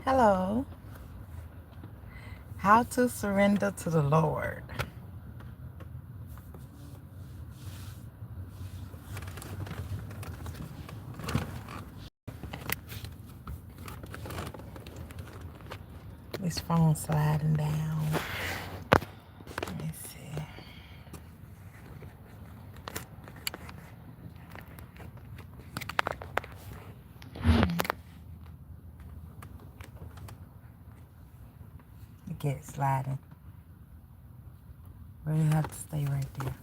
Hello. How to surrender to the Lord. This phone sliding down. Let me see. It gets sliding. Really have to stay right there.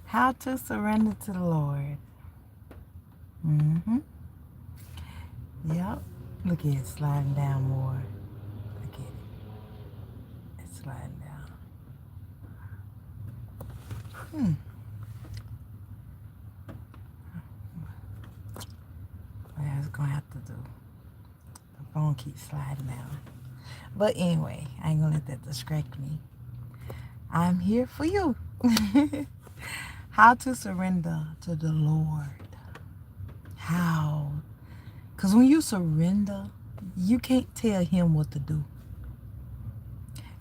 How to surrender to the Lord. Mm-hmm. Yep. Look at it sliding down more. Look at it. It's sliding down. What I was gonna have to do. The phone keeps sliding down. But anyway, I ain't gonna let that distract me. I'm here for you. How to surrender to the Lord. How? Because when you surrender, you can't tell him what to do.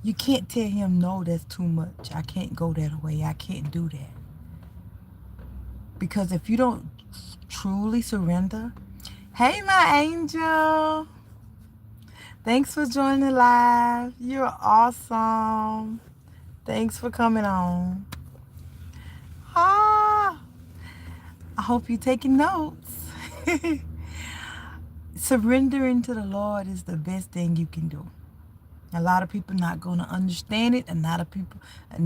You can't tell him, no, that's too much. I can't go that way. I can't do that. Because if you don't truly surrender, hey, my angel. Thanks for joining live. You're awesome. Thanks for coming on. Ah, I hope you're taking notes. Surrendering to the Lord is the best thing you can do. A lot of people not going to understand it. A lot of people, you're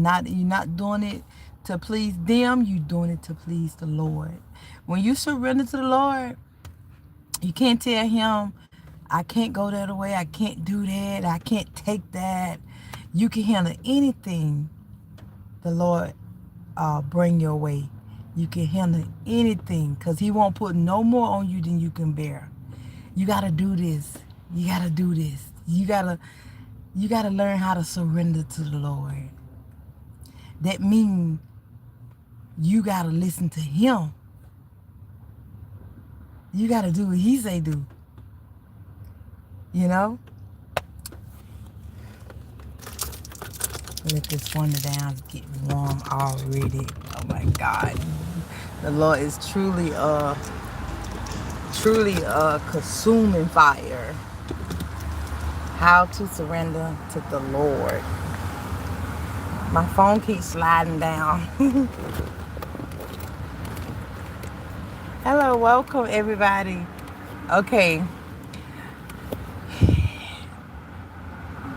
not doing it to please them. You're doing it to please the Lord. When you surrender to the Lord, you can't tell him, I can't go that way. I can't do that. I can't take that. You can handle anything the Lord bring your way. You can handle anything because he won't put no more on you than you can bear. You got to do this. You got to do this. You got to learn how to surrender to the Lord. That means you got to listen to him. You got to do what he say do. You know? Let this water down. It's getting warm already. Oh my God. The Lord is truly consuming fire. How to surrender to the Lord. My phone keeps sliding down. Hello, welcome everybody. Okay.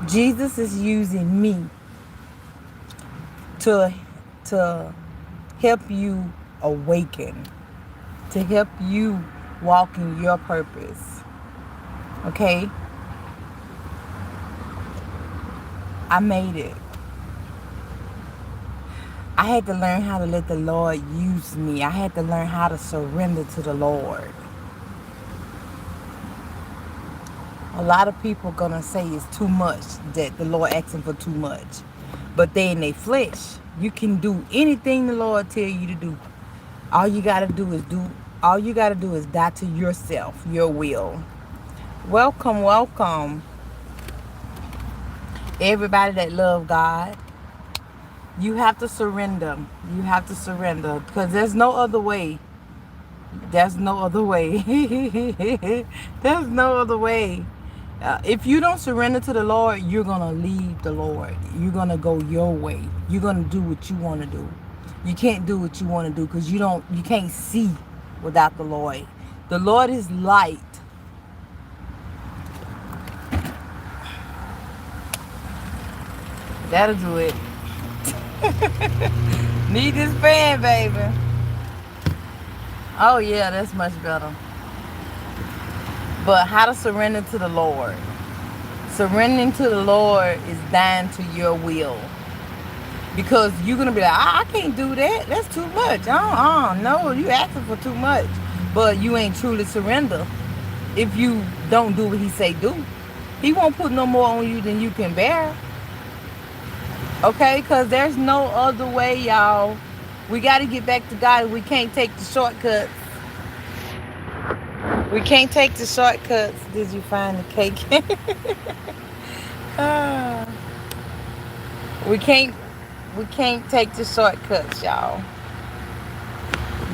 Jesus is using me to help you awaken, to help you walk in your purpose. Okay? I made it. I had to learn how to let the Lord use me. I had to learn how to surrender to the Lord. A lot of people are going to say it's too much, that the Lord asking for too much. But they in their flesh. You can do anything the Lord tell you to do. All you got to do is die to yourself, your will. Welcome, welcome. Everybody that love God. You have to surrender. You have to surrender. Because there's no other way. There's no other way. There's no other way. If you don't surrender to the Lord, you're going to leave the Lord. You're going to go your way. You're going to do what you want to do. You can't do what you want to do because you can't see without the Lord. The Lord is light. That'll do it. Need this fan, baby. Oh yeah, that's much better. But how to surrender to the Lord. Surrendering to the Lord is dying to your will. Because you're going to be like, I can't do that. That's too much. No, you asking for too much. But you ain't truly surrender if you don't do what he say do. He won't put no more on you than you can bear. Okay? Because there's no other way, y'all. We got to get back to God. We can't take the shortcuts. We can't take the shortcuts. Did you find the cake? Ah, we can't we can't take the shortcuts, y'all.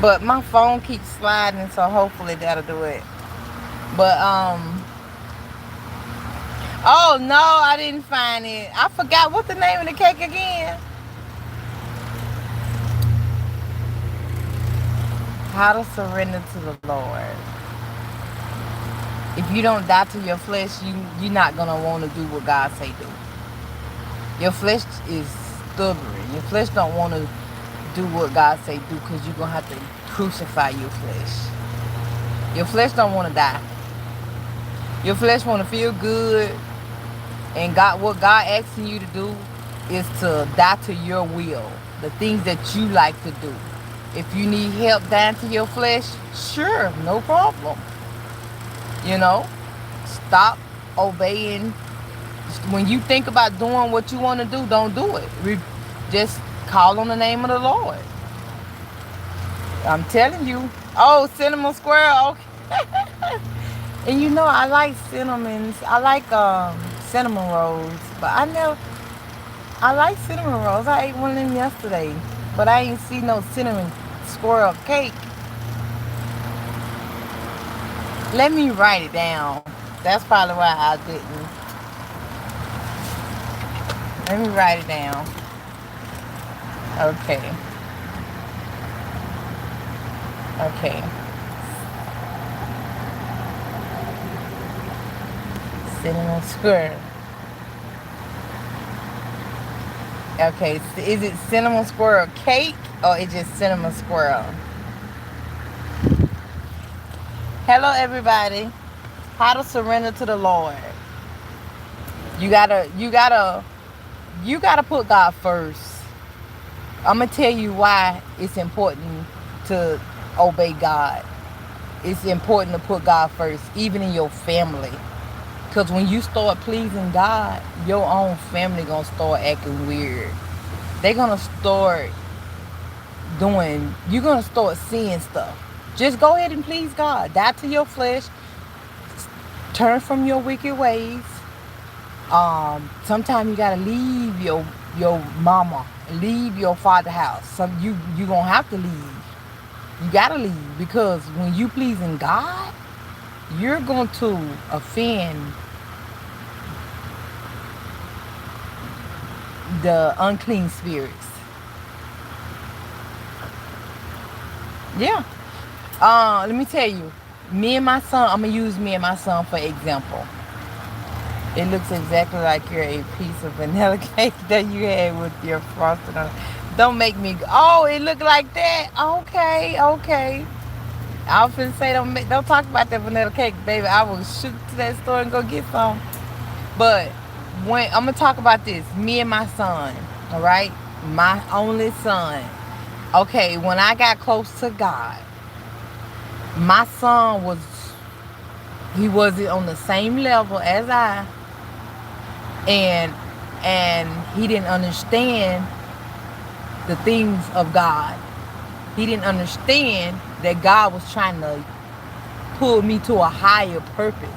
But my phone keeps sliding, so hopefully that'll do it. But oh no, I didn't find it. I forgot what the name of the cake again. How to surrender to the Lord. If you don't die to your flesh, you're not gonna want to do what God say do. Your flesh is stubborn. Your flesh don't want to do what God say do because you're gonna have to crucify your flesh. Your flesh don't want to die. Your flesh want to feel good, and what God asking you to do is to die to your will, the things that you like to do. If you need help dying to your flesh, sure, no problem. You know, stop obeying. When you think about doing what you want to do, don't do it. Just call on the name of the Lord. I'm telling you. Oh, cinnamon squirrel. Okay. And you know, I like cinnamons. I like cinnamon rolls. But I like cinnamon rolls. I ate one of them yesterday. But I ain't see no cinnamon squirrel cake. Let me write it down. That's probably why I didn't. Let me write it down. Okay. Okay. Cinnamon squirrel. Okay. Is it cinnamon squirrel cake or is it just cinnamon squirrel? Hello, everybody. How to surrender to the Lord. You gotta put God first. I'm gonna tell you why it's important to obey God. It's important to put God first, even in your family. Because when you start pleasing God, your own family gonna start acting weird. They're gonna start you're gonna start seeing stuff. Just go ahead and please God. Die to your flesh. Turn from your wicked ways. Sometimes you gotta leave your mama, leave your father's house. You gonna have to leave. You gotta leave because when you pleasing God, you're going to offend the unclean spirits. Yeah. Let me tell you, me and my son. I'm gonna use me and my son for example. It looks exactly like you're a piece of vanilla cake that you had with your frosting on. Don't make me. Oh, it looked like that. Okay, okay. I was finna say don't talk about that vanilla cake, baby. I will shoot to that store and go get some. But when I'm gonna talk about this, me and my son, all right, my only son. Okay, when I got close to God, my son he wasn't on the same level as I, and he didn't understand the things of God. He didn't understand that God was trying to pull me to a higher purpose.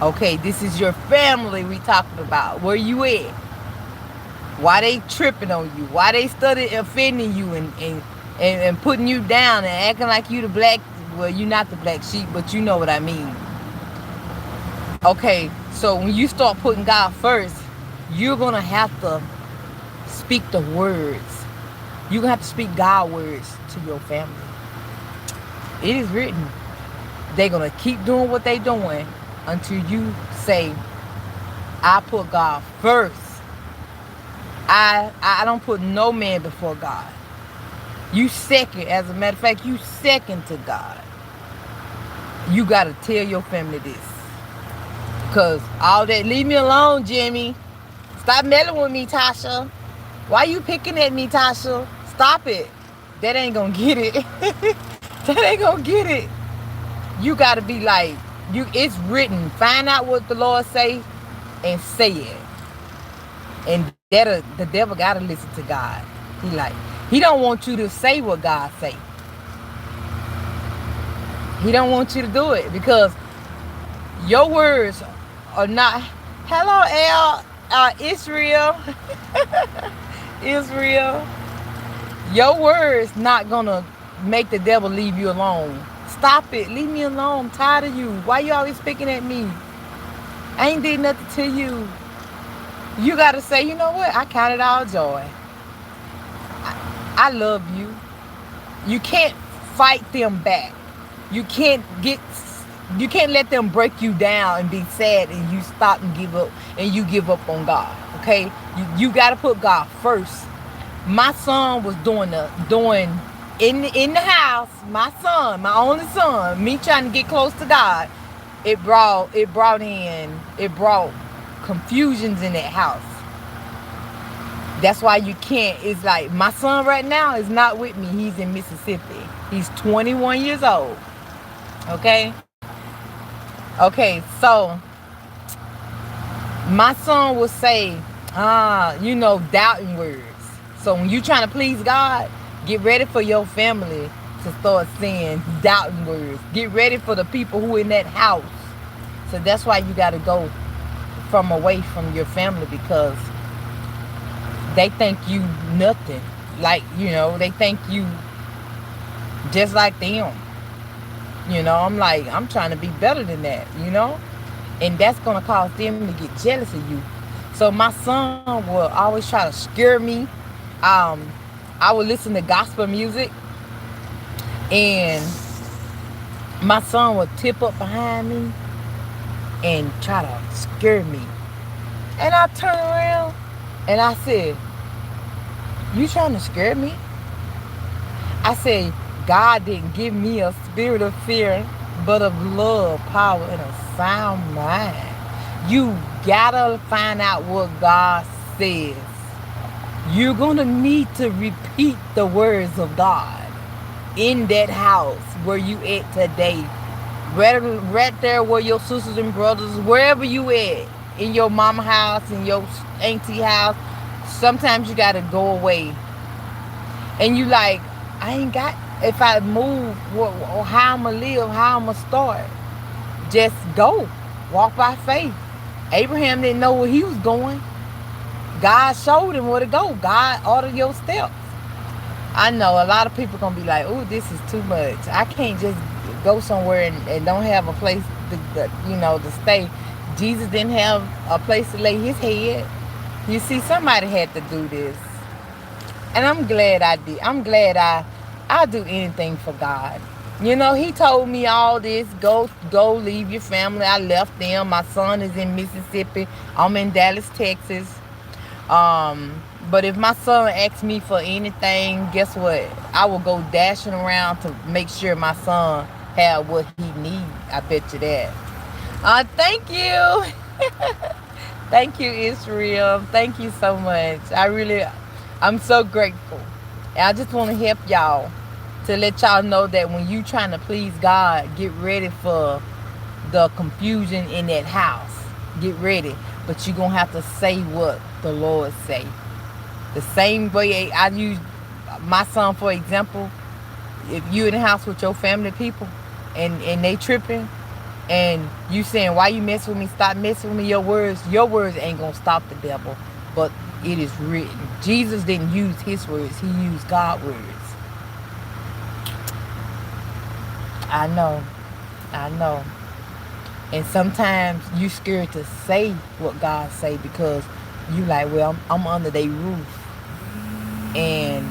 Okay, this is your family we talking about. Where you at? Why they tripping on you? Why they study offending you and putting you down and acting like you the black, well, you're not the black sheep, but you know what I mean. Okay, so when you start putting God first, you're going to have to speak the words. You're going to have to speak God words to your family. It is written. They're going to keep doing what they're doing until you say, I put God first. I don't put no man before God. You second. As a matter of fact, you second to God. You got to tell your family this. Because all that, leave me alone, Jimmy. Stop meddling with me, Tasha. Why you picking at me, Tasha? Stop it. That ain't going to get it. That ain't going to get it. You got to be like, it's written. Find out what the Lord say and say it. And the devil got to listen to God. He don't want you to say what God say. He don't want you to do it because your words are not. Hello, Israel. Israel. Your words not gonna make the devil leave you alone. Stop it. Leave me alone. I'm tired of you. Why you always picking at me? I ain't did nothing to you. You gotta say, you know what? I count it all joy. I love you. You can't fight them back. You can't let them break you down and be sad and you stop and give up and you give up on God. Okay? You gotta put God first. My son was doing in the house, my son, my only son, me trying to get close to God, it brought confusions in that house. That's why you can't. It's like my son right now is not with me. He's in Mississippi. He's 21 years old. Okay? Okay, so my son will say, doubting words. So when you trying to please God, get ready for your family to start saying doubting words. Get ready for the people who in that house. So that's why you got to go away from your family, because they think you nothing. Like, they think you just like them. I'm trying to be better than that, and that's going to cause them to get jealous of you. So my son will always try to scare me. I would listen to gospel music, and my son would tip up behind me and try to scare me. And I turn around and I said, you trying to scare me? I said, God didn't give me a spirit of fear, but of love, power, and a sound mind. You gotta find out what God says. You're gonna need to repeat the words of God in that house where you at today. Right there where your sisters and brothers, wherever you at, in your mama house, in your auntie house, sometimes you gotta go away. And you like, I ain't got, if I move, how I'm gonna live, how I'm gonna start. Just go. Walk by faith. Abraham didn't know where he was going. God showed him where to go. God ordered your steps. I know a lot of people gonna be like, oh, this is too much. I can't just go somewhere and don't have a place to stay. Jesus didn't have a place to lay his head. You see, somebody had to do this. And I'm glad I did. I'm glad I'll do anything for God. He told me all this. Go leave your family. I left them. My son is in Mississippi. I'm in Dallas, Texas. But if my son asks me for anything, guess what? I will go dashing around to make sure my son have what he needs. I bet you that. Thank you. Thank you, Israel. Thank you so much. I'm so grateful. And I just want to help y'all to let y'all know that when you trying to please God, get ready for the confusion in that house. Get ready. But you're going to have to say what the Lord say. The same way I use my son, for example. If you in the house with your family people and they tripping and you saying, why you mess with me? Stop messing with me. Your words ain't going to stop the devil. But it is written. Jesus didn't use his words. He used God's words. I know. And sometimes you scared to say what God say because you like, well, I'm under their roof. And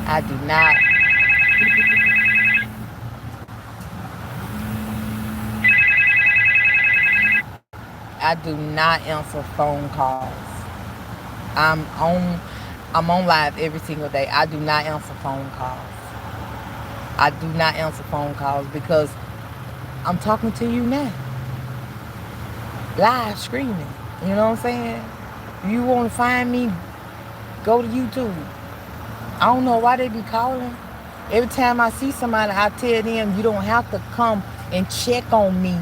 I do not. I do not answer phone calls. I'm on live every single day. I do not answer phone calls. I do not answer phone calls because I'm talking to you now. Live streaming. You know what I'm saying? If you want to find me, go to YouTube. I don't know why they be calling. Every time I see somebody, I tell them, you don't have to come and check on me.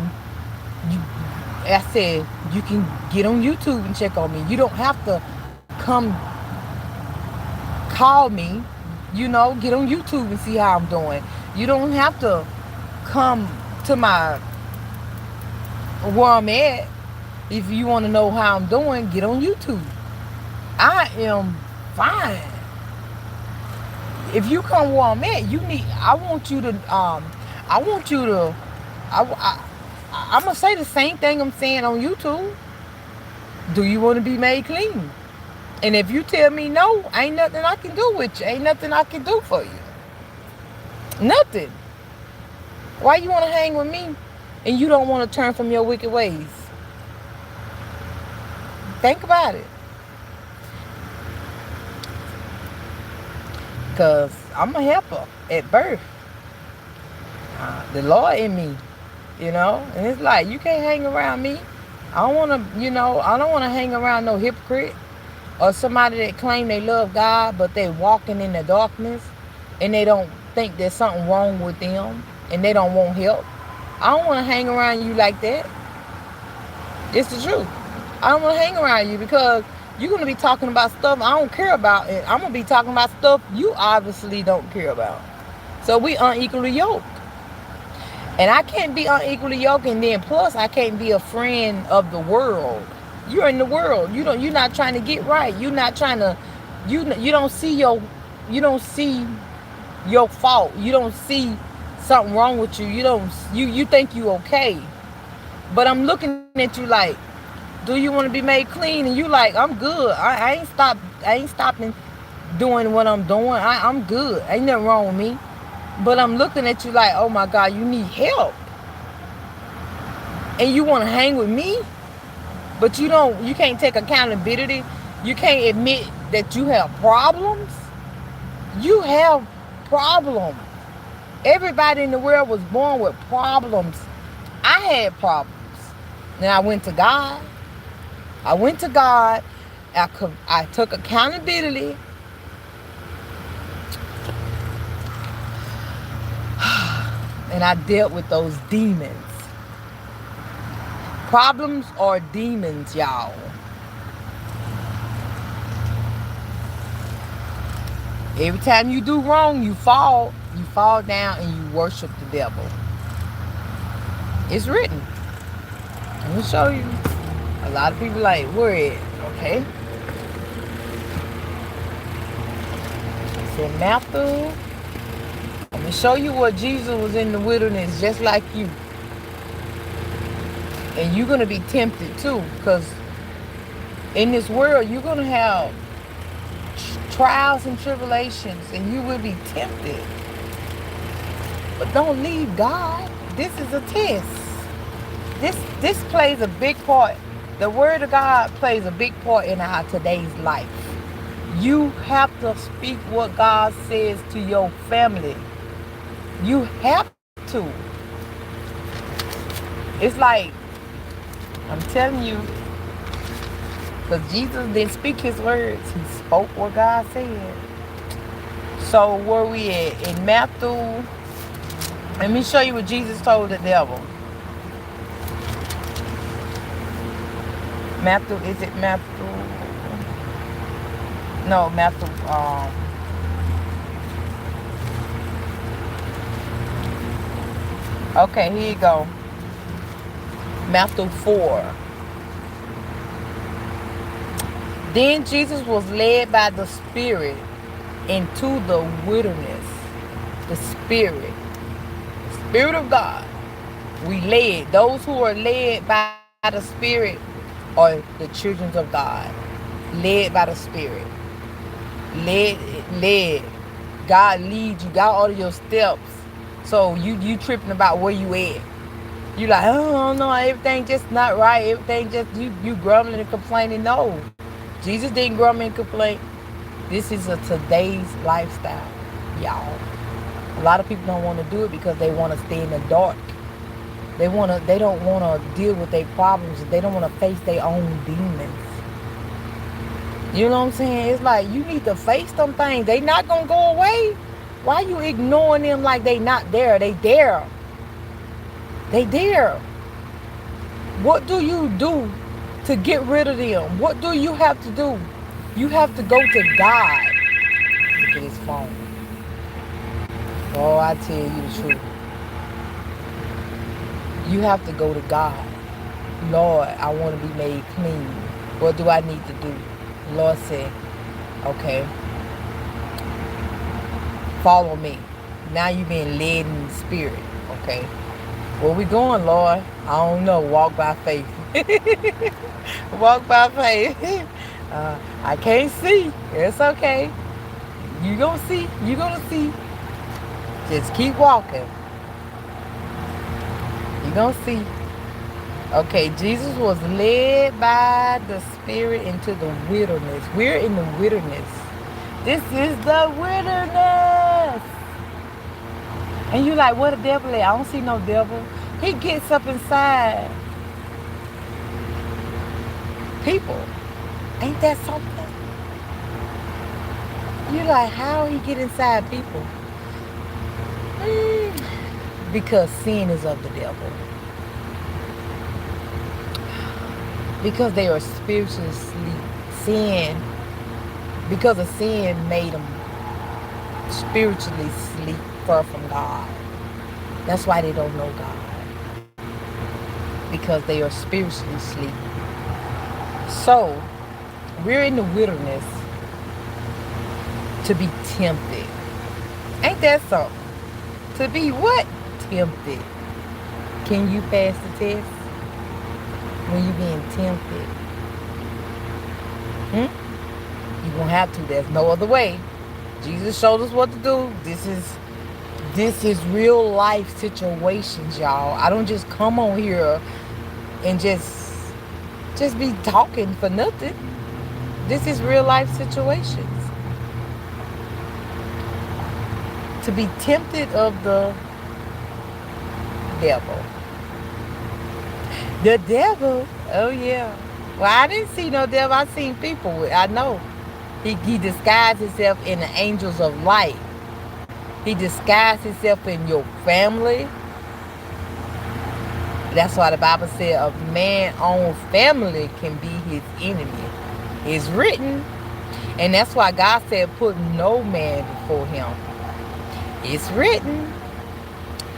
I said, you can get on YouTube and check on me. You don't have to come call me. You know, get on YouTube and see how I'm doing. You don't have to come to my where I'm at. If you want to know how I'm doing, get on YouTube. I am fine. If you come where I'm at, I want you to I want you to I'm gonna say the same thing I'm saying on YouTube. Do you want to be made clean? And if you tell me no, ain't nothing I can do with you. Ain't nothing I can do for you. Nothing. Why you want to hang with me and you don't want to turn from your wicked ways? Think about it. Because I'm a helper at birth. The Lord in me, you know. And it's like, you can't hang around me. I don't want to, I don't want to hang around no hypocrite or somebody that claim they love God, but they walking in the darkness and they don't think there's something wrong with them and they don't want help. I don't want to hang around you like that. It's the truth. I don't want to hang around you because you're going to be talking about stuff I don't care about, and I'm going to be talking about stuff you obviously don't care about. So we unequally yoked. And I can't be unequally yoked, and then plus I can't be a friend of the world. You're in the world. You're not trying to get right. You're not trying to you don't see your fault. You don't see something wrong with you. You think you okay. But I'm looking at you like, do you want to be made clean? And you like, I'm good. I ain't stopping doing what I'm doing. I'm good. Ain't nothing wrong with me. But I'm looking at you like, oh my God, you need help. And you want to hang with me? But you can't take accountability. You can't admit that you have problems. You have problems. Everybody in the world was born with problems. I had problems. Then I went to God. I took accountability. And I dealt with those demons. Problems are demons, y'all. Every time you do wrong, you fall. You fall down and you worship the devil. It's written. Let me show you. A lot of people like, where it? Okay. It's in Matthew. Let me show you what Jesus was in the wilderness just like you. And you're going to be tempted too. Because in this world, you're going to have trials and tribulations. And you will be tempted. But don't leave God. This is a test. This plays a big part. The word of God plays a big part in our today's life. You have to speak what God says to your family. You have to. It's like, I'm telling you, because Jesus didn't speak his words. He spoke what God said. So where we at? In Matthew, let me show you what Jesus told the devil. Matthew, is it Matthew? No, Matthew, okay, here you go. Matthew 4. Then Jesus was led by the Spirit into the wilderness. The Spirit of God. We led. Those who are led by the Spirit are the children of God. Led by the Spirit. Led. God leads you. God order your steps. So you tripping about where you at. You like, oh no, everything just not right. Everything just you grumbling and complaining. No. Jesus didn't grumble and complain. This is a today's lifestyle, y'all. A lot of people don't want to do it because they want to stay in the dark. They don't want to deal with their problems. They don't want to face their own demons. You know what I'm saying? It's like, you need to face them things. They not going to go away. Why you ignoring them like they not there? They there. They there. What do you do to get rid of them? What do you have to do? You have to go to God. Look at his phone. Oh, I tell you the truth. You have to go to God. Lord, I want to be made clean. What do I need to do? Lord said, okay, follow me. Now you're being led in the spirit. Okay. Where we going, Lord? I don't know. Walk by faith. Walk by faith. I can't see. It's okay. You gonna see. You gonna see. Just keep walking. You gonna see. Okay, Jesus was led by the Spirit into the wilderness. We're in the wilderness. This is the wilderness. And you like, what the devil at? I don't see no devil. He gets up inside people. Ain't that something? You like, how he get inside people? Because sin is of the devil. Because they are spiritually asleep. Sin, because of sin made them spiritually asleep, far from God. That's why they don't know God. Because they are spiritually asleep. So, we're in the wilderness to be tempted. Ain't that something? To be what? Tempted. Can you pass the test when you're being tempted? You're going to have to. There's no other way. Jesus showed us what to do. This is real life situations, y'all. I don't just come on here and just be talking for nothing. This is real life situations. To be tempted of the devil. The devil? Oh yeah. Well, I didn't see no devil. I seen people. I know. He disguised himself in the angels of light. He disguised himself in your family. That's why the Bible said a man's own family can be his enemy. It's written. And that's why God said put no man before him. It's written.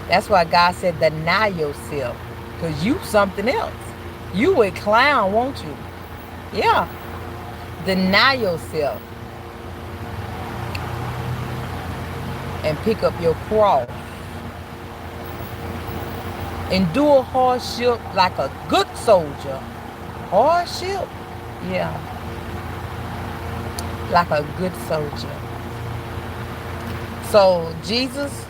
That's why God said deny yourself. Because you something else. You a clown, won't you? Yeah. Deny yourself. And pick up your cross. Endure hardship like a good soldier. Hardship? Yeah. Like a good soldier. So Jesus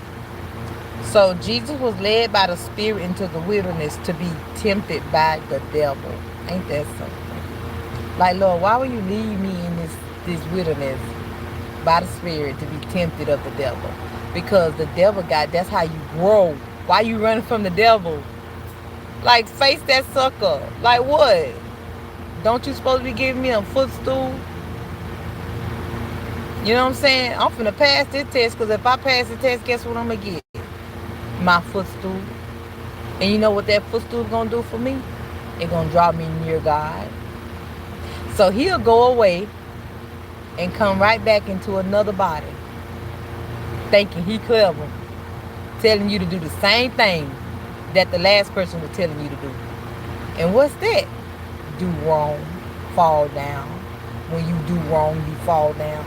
was led by the Spirit into the wilderness to be tempted by the devil. Ain't that something? Like, Lord, why would you leave me in this wilderness by the Spirit to be tempted of the devil? Because the devil that's how you grow. Why you running from the devil? Like, face that sucker. Like what? Don't you supposed to be giving me a footstool? You know what I'm saying? I'm finna pass this test, because if I pass the test, guess what I'm gonna get? My footstool. And you know what that footstool is gonna do for me? It's gonna draw me near God. So he'll go away and come right back into another body, thinking he clever, telling you to do the same thing that the last person was telling you to do. And what's that? Do wrong, fall down. When you do wrong, you fall down.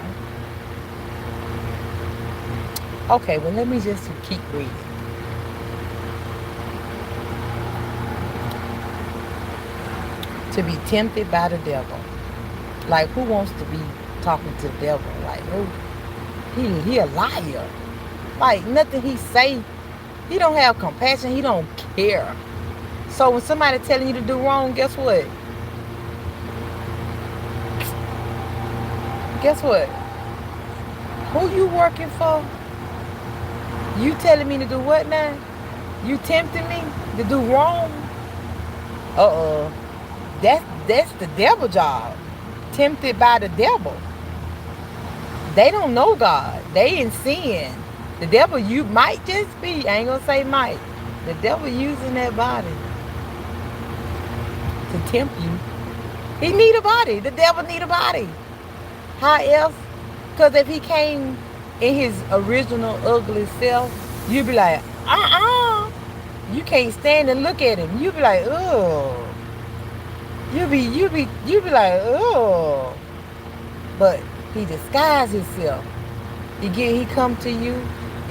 Okay, well, let me just keep reading. To be tempted by the devil. Like, who wants to be talking to the devil? Like, who? He a liar. Like, nothing he say, he don't have compassion. He don't care. So when somebody telling you to do wrong, guess what? Guess what? Who you working for? You telling me to do what now? You tempting me to do wrong? That's the devil job. Tempted by the devil. They don't know God. They in sin. The devil, you might just be, I ain't gonna say might. The devil using that body to tempt you. He need a body. The devil need a body. How else? Because if he came in his original ugly self, you'd be like, you can't stand and look at him. You'd be like, oh. You be like, oh. But he disguised himself. He come to you,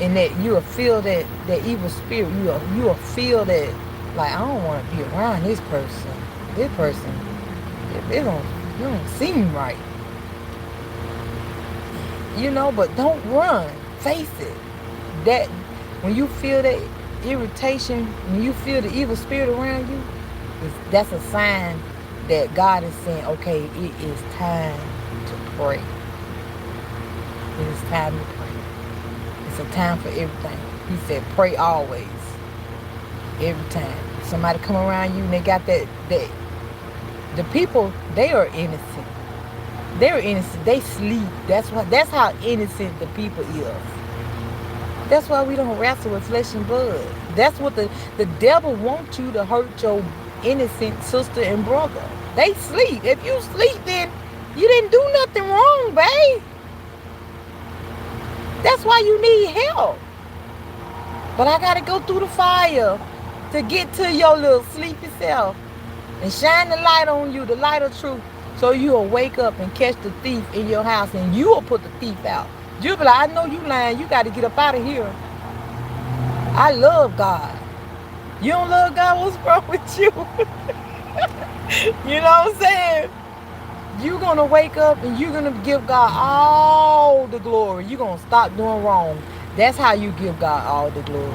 and that you will feel that evil spirit. You will feel that, like, I don't want to be around this person. This person, it don't seem right. But don't run. Face it. That when you feel that irritation, when you feel the evil spirit around you, that's a sign that God is saying, okay, it is time to pray. It is time to pray. It's a time for everything. He said, pray always. Every time. Somebody come around you and they got that the people, they are innocent. They're innocent. They sleep. That's how innocent the people is. That's why we don't wrestle with flesh and blood. That's what the devil wants you to hurt your innocent sister and brother. They sleep. If you sleep, then you didn't do nothing wrong, babe. That's why you need help. But I gotta go through the fire to get to your little sleepy self and shine the light on you, the light of truth, so you'll wake up and catch the thief in your house, and you'll put the thief out. You'll be like, I know you lying. You got to get up out of here. I love God. You don't love God? What's wrong with you? You know what I'm saying? You're going to wake up and you're going to give God all the glory. You're going to stop doing wrong. That's how you give God all the glory.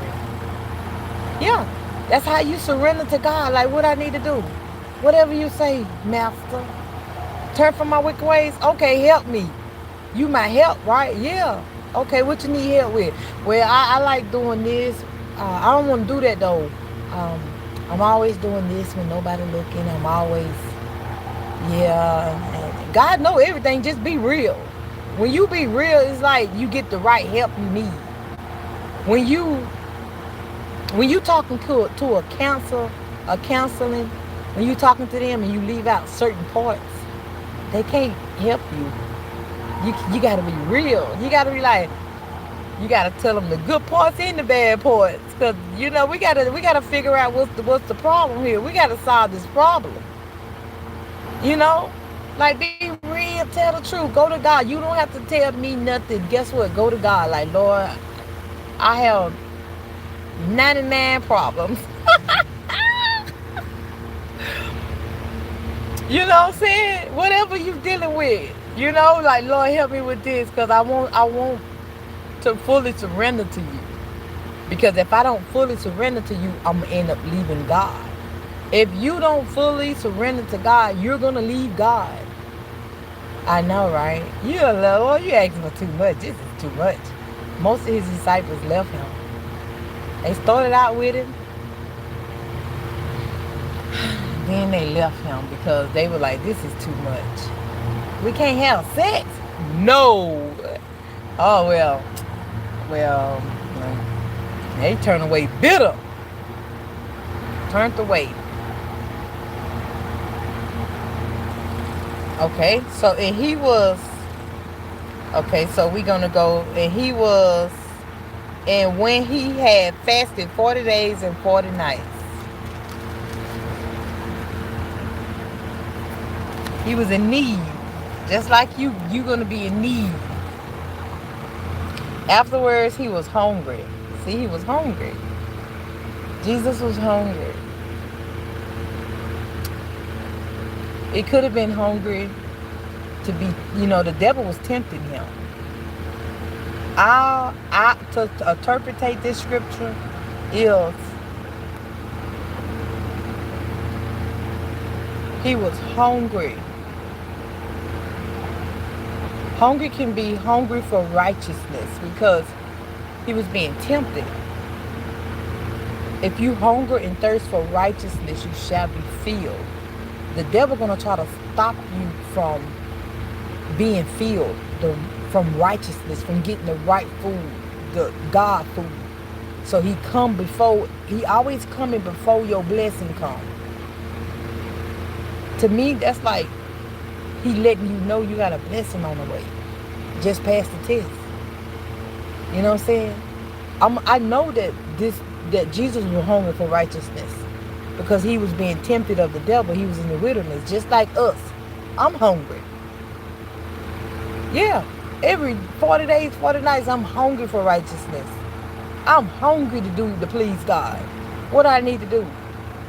Yeah. That's how you surrender to God. Like, what I need to do. Whatever you say, Master. Turn from my wicked ways. Okay, help me. You my help, right? Yeah. Okay, what you need help with? Well, I like doing this. I don't want to do that, though. I'm always doing this when nobody looking. I'm always, and God know everything. Just be real. When you be real, it's like you get the right help you need. When you talking to a counseling, when you talking to them and you leave out certain parts, they can't help you. You got to be real. You got to be like, you got to tell them the good parts and the bad parts. Because, we got to figure out what's the problem here. We got to solve this problem. Like, be real, tell the truth. Go to God. You don't have to tell me nothing. Guess what? Go to God. Like, Lord, I have 99 problems. You know what I'm saying? Whatever you dealing with. Like, Lord, help me with this, because I want to fully surrender to you. Because if I don't fully surrender to you, I'm going to end up leaving God. If you don't fully surrender to God, you're going to leave God. I know, right? You asking for too much. This is too much. Most of his disciples left him. They started out with him. Then they left him because they were like, this is too much. We can't have sex? No. Oh, well, they turned away bitter. Turned away. Okay, so we're going to go, and when he had fasted 40 days and 40 nights, he was in need. Just like you're going to be in need. Afterwards, he was hungry. See, he was hungry. Jesus was hungry. It could have been hungry to be, the devil was tempting him. To interpret this scripture is he was hungry. Hungry can be hungry for righteousness because he was being tempted. If you hunger and thirst for righteousness, you shall be filled. The devil going to try to stop you from being filled, from righteousness, from getting the right food, the God food. So he always coming before your blessing comes. To me, that's like he letting you know you got a blessing on the way. Just pass the test. You know what I'm saying? I know that Jesus was hungry for righteousness because he was being tempted of the devil. He was in the wilderness, just like us. I'm hungry. Yeah, every 40 days, 40 nights, I'm hungry for righteousness. I'm hungry to please God. What do I need to do?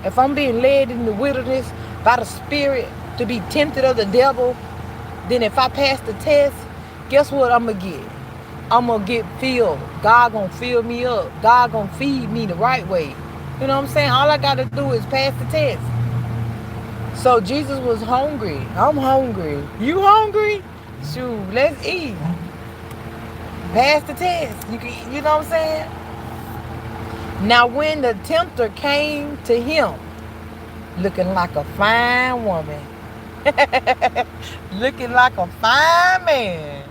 If I'm being led in the wilderness by the Spirit to be tempted of the devil, then if I pass the test, guess what I'm going to get? I'm going to get filled. God going to fill me up. God going to feed me the right way. You know what I'm saying? All I got to do is pass the test. So Jesus was hungry. I'm hungry. You hungry? Shoot, let's eat. Pass the test. You know what I'm saying? Now when the tempter came to him, looking like a fine woman, looking like a fine man,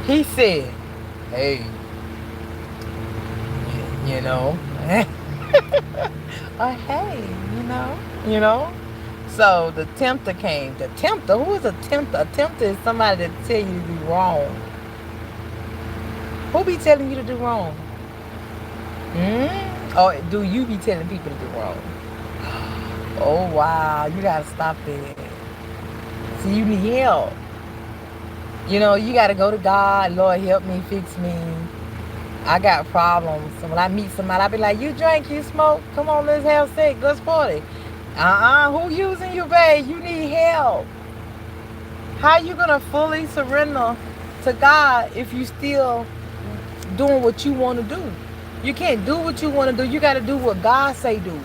he said, hey, you know, hey, you know. So the tempter came. The tempter, who is a tempter? A tempter is somebody that tell you to do wrong. Who be telling you to do wrong? Or do you be telling people to do wrong? Oh wow, you gotta stop that. See, you need help. You know, you gotta go to God. Lord, help me, fix me. I got problems. So when I meet somebody, I be like, you drink, you smoke, come on, let's have sex, let's party. Who using you, babe? You need help. How you gonna fully surrender to God if you still doing what you want to do? You can't do what you want to do. You got to do what God say do.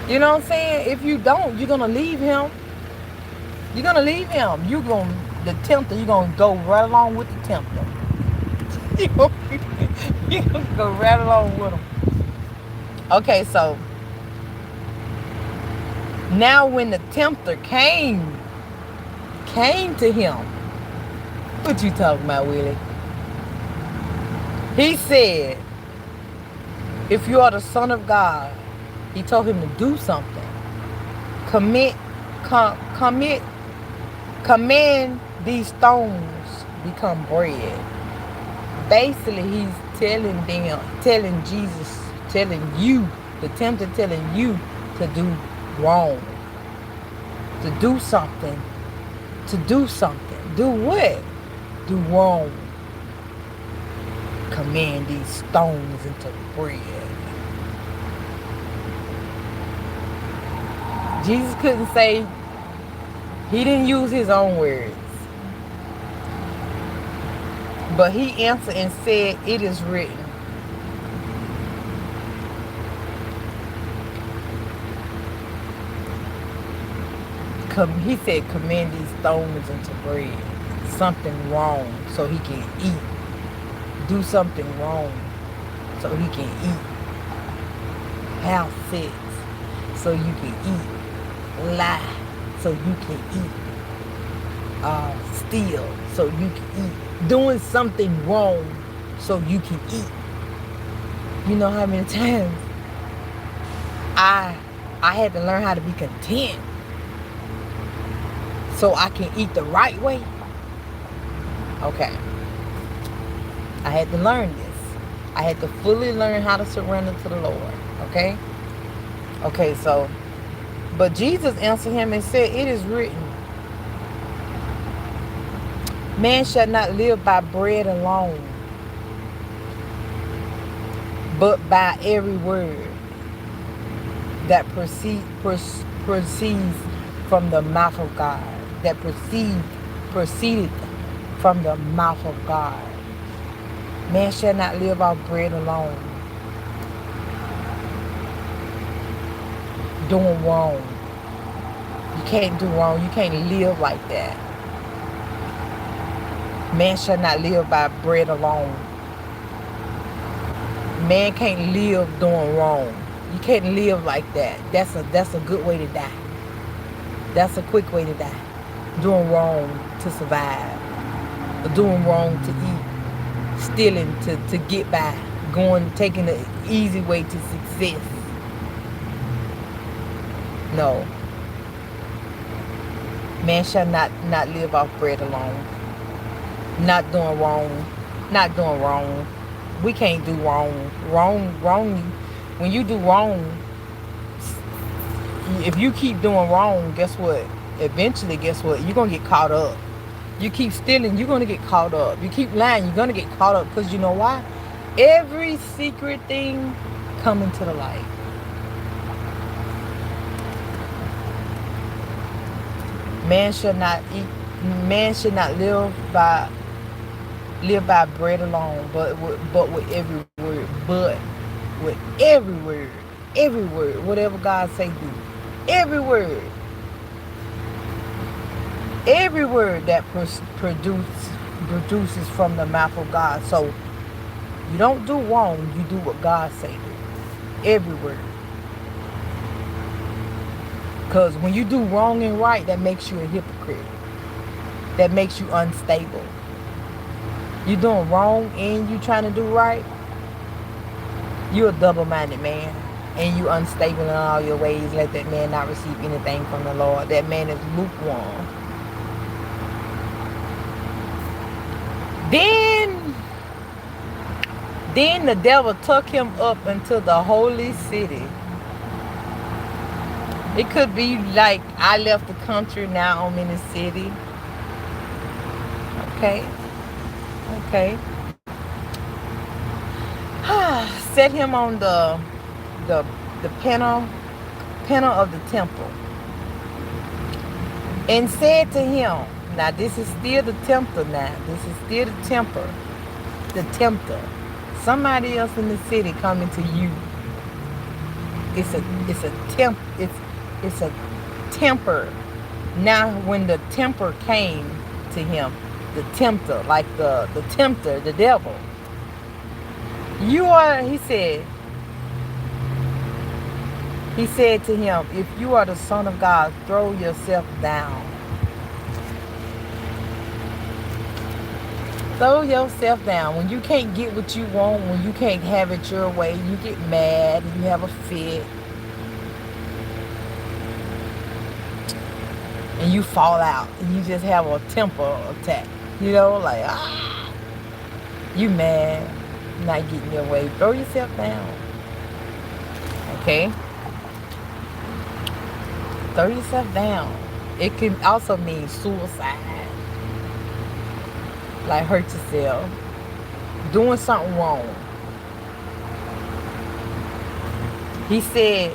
You know what I'm saying? If you don't, you're gonna leave him. You're gonna leave him. The tempter. You're gonna go right along with the tempter. You're gonna go right along with him. Okay, so now when the tempter came to him, what you talking about, Willie? He said, if you are the Son of God, he told him to do something. Command these stones become bread. Basically, he's telling Jesus, telling you, the tempter telling you to do wrong. To do something. Do what? Do wrong. Command these stones into bread. Jesus couldn't say, he didn't use his own words. But he answered and said, it is written. He said, command these stones into bread. Something wrong so he can eat. Do something wrong so he can eat. Have sex so you can eat. Lie so you can eat. Steal so you can eat. Doing something wrong so you can eat. You know how many times I had to learn how to be content so I can eat the right way? Okay. I had to learn this. I had to fully learn how to surrender to the Lord. Okay? Okay, so, but Jesus answered him and said, it is written, man shall not live by bread alone, but by every word that proceeds from the mouth of God. That proceeded from the mouth of God. Man shall not live off bread alone. Doing wrong. You can't do wrong. You can't live like that. Man shall not live by bread alone. Man can't live doing wrong. You can't live like that. That's a good way to die. That's a quick way to die. Doing wrong to survive. Or doing wrong to eat. Stealing to get by. Taking the easy way to success. No. Man shall not live off bread alone. Not doing wrong. Not doing wrong. We can't do wrong. Wrong. When you do wrong, if you keep doing wrong, guess what? Eventually, guess what? You're going to get caught up. You keep stealing, you're going to get caught up. You keep lying, you're going to get caught up. Because you know why? Every secret thing coming to the light. Man should not eat. Man should not live by bread alone, but with every word. But with every word, whatever God say do, every word that produces from the mouth of God. So you don't do wrong, you do what God say do. Every word. Because when you do wrong and right, that makes you a hypocrite. That makes you unstable. You doing wrong and you trying to do right, you're a double-minded man. And you unstable in all your ways. Let that man not receive anything from the Lord. That man is lukewarm. Then the devil took him up into the holy city. It could be like I left the country, now I'm in the city. Okay. Set him on the pinnacle of the temple, and said to him, now this is still the tempter now. This is still the tempter. Somebody else in the city coming to you. It's a temper. Now when the temper came to him, the tempter, like the tempter, the devil. He said to him, if you are the Son of God, throw yourself down. Throw yourself down. When you can't get what you want, when you can't have it your way, you get mad, you have a fit, and you fall out, and you just have a temper attack. You know, like, you mad, not getting your way. Throw yourself down. Okay? Throw yourself down. It can also mean suicide. Like hurt yourself. Doing something wrong. He said,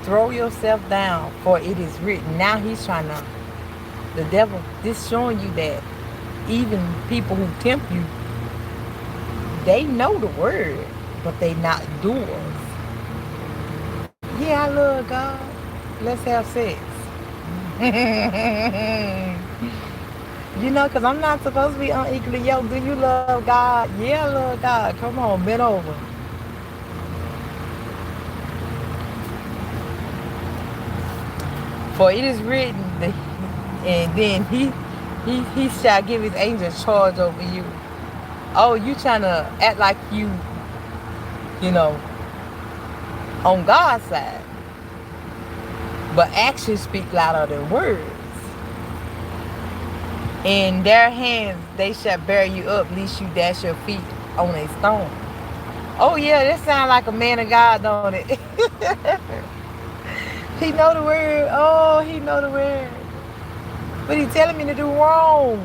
throw yourself down, for it is written. Now he's trying to, the devil, this showing you that even people who tempt you, they know the word, but they not doers. Yeah, I love God. Let's have sex. You know, because I'm not supposed to be unequally yoked. Do you love God? Yeah, I love God. Come on, bend over. For it is written, and then he shall give his angels charge over you. Oh, you trying to act like you know, on God's side. But actions speak louder than words. In their hands they shall bear you up, lest you dash your feet on a stone. Oh yeah, that sounds like a man of God, don't it? He know the word. Oh, he know the word. But he telling me to do wrong.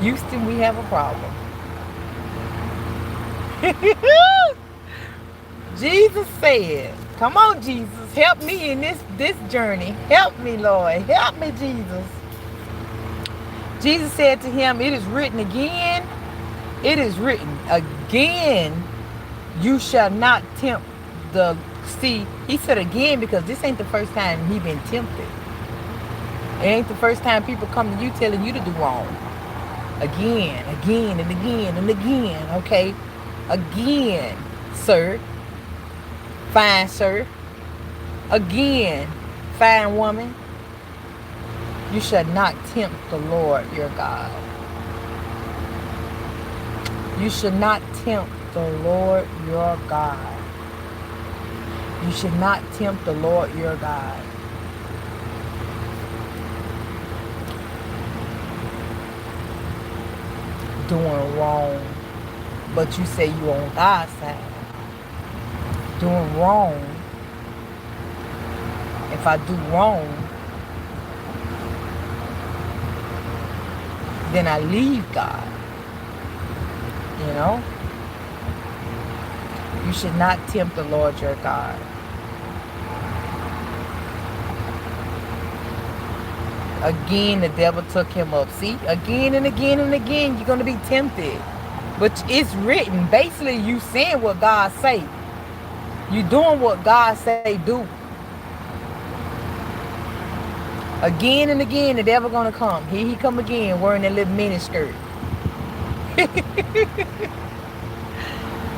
Houston, we have a problem. Jesus said, come on, Jesus, help me in this journey. Help me, Lord. Help me, Jesus. Jesus said to him, it is written again. It is written again. You shall not tempt the... See, he said again because this ain't the first time he been tempted. It ain't the first time people come to you telling you to do wrong. Again, and again, okay? Again, sir. Fine, sir. Again, fine woman. You shall not tempt the Lord your God. You should not tempt the Lord your God. You should not tempt the Lord your God. doing wrong, but you say you on God's side. Doing wrong. If I do wrong, then I leave God. You know? You should not tempt the Lord your God. Again, the devil took him up. See, again and again and again, you're going to be tempted. But it's written. Basically, you saying what God say. You doing what God say do. Again and again, the devil going to come. Here he come again, wearing that little mini skirt.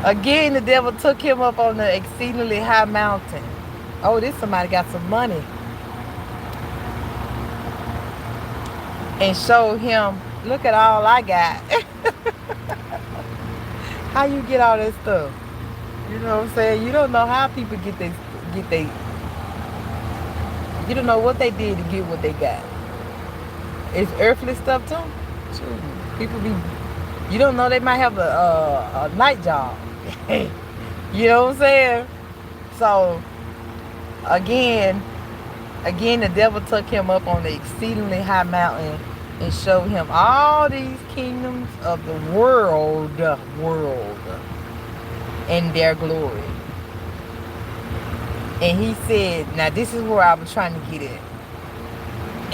Again, the devil took him up on the exceedingly high mountain. Oh, this somebody got some money. And showed him, look at all I got. How you get all this stuff? You know what I'm saying? You don't know how people get they you don't know what they did to get what they got. It's earthly stuff too. Sure. People be, you don't know, they might have a night job. You know what I'm saying? So again, the devil took him up on the exceedingly high mountain and showed him all these kingdoms of the world and their glory. And he said, now this is where I was trying to get at.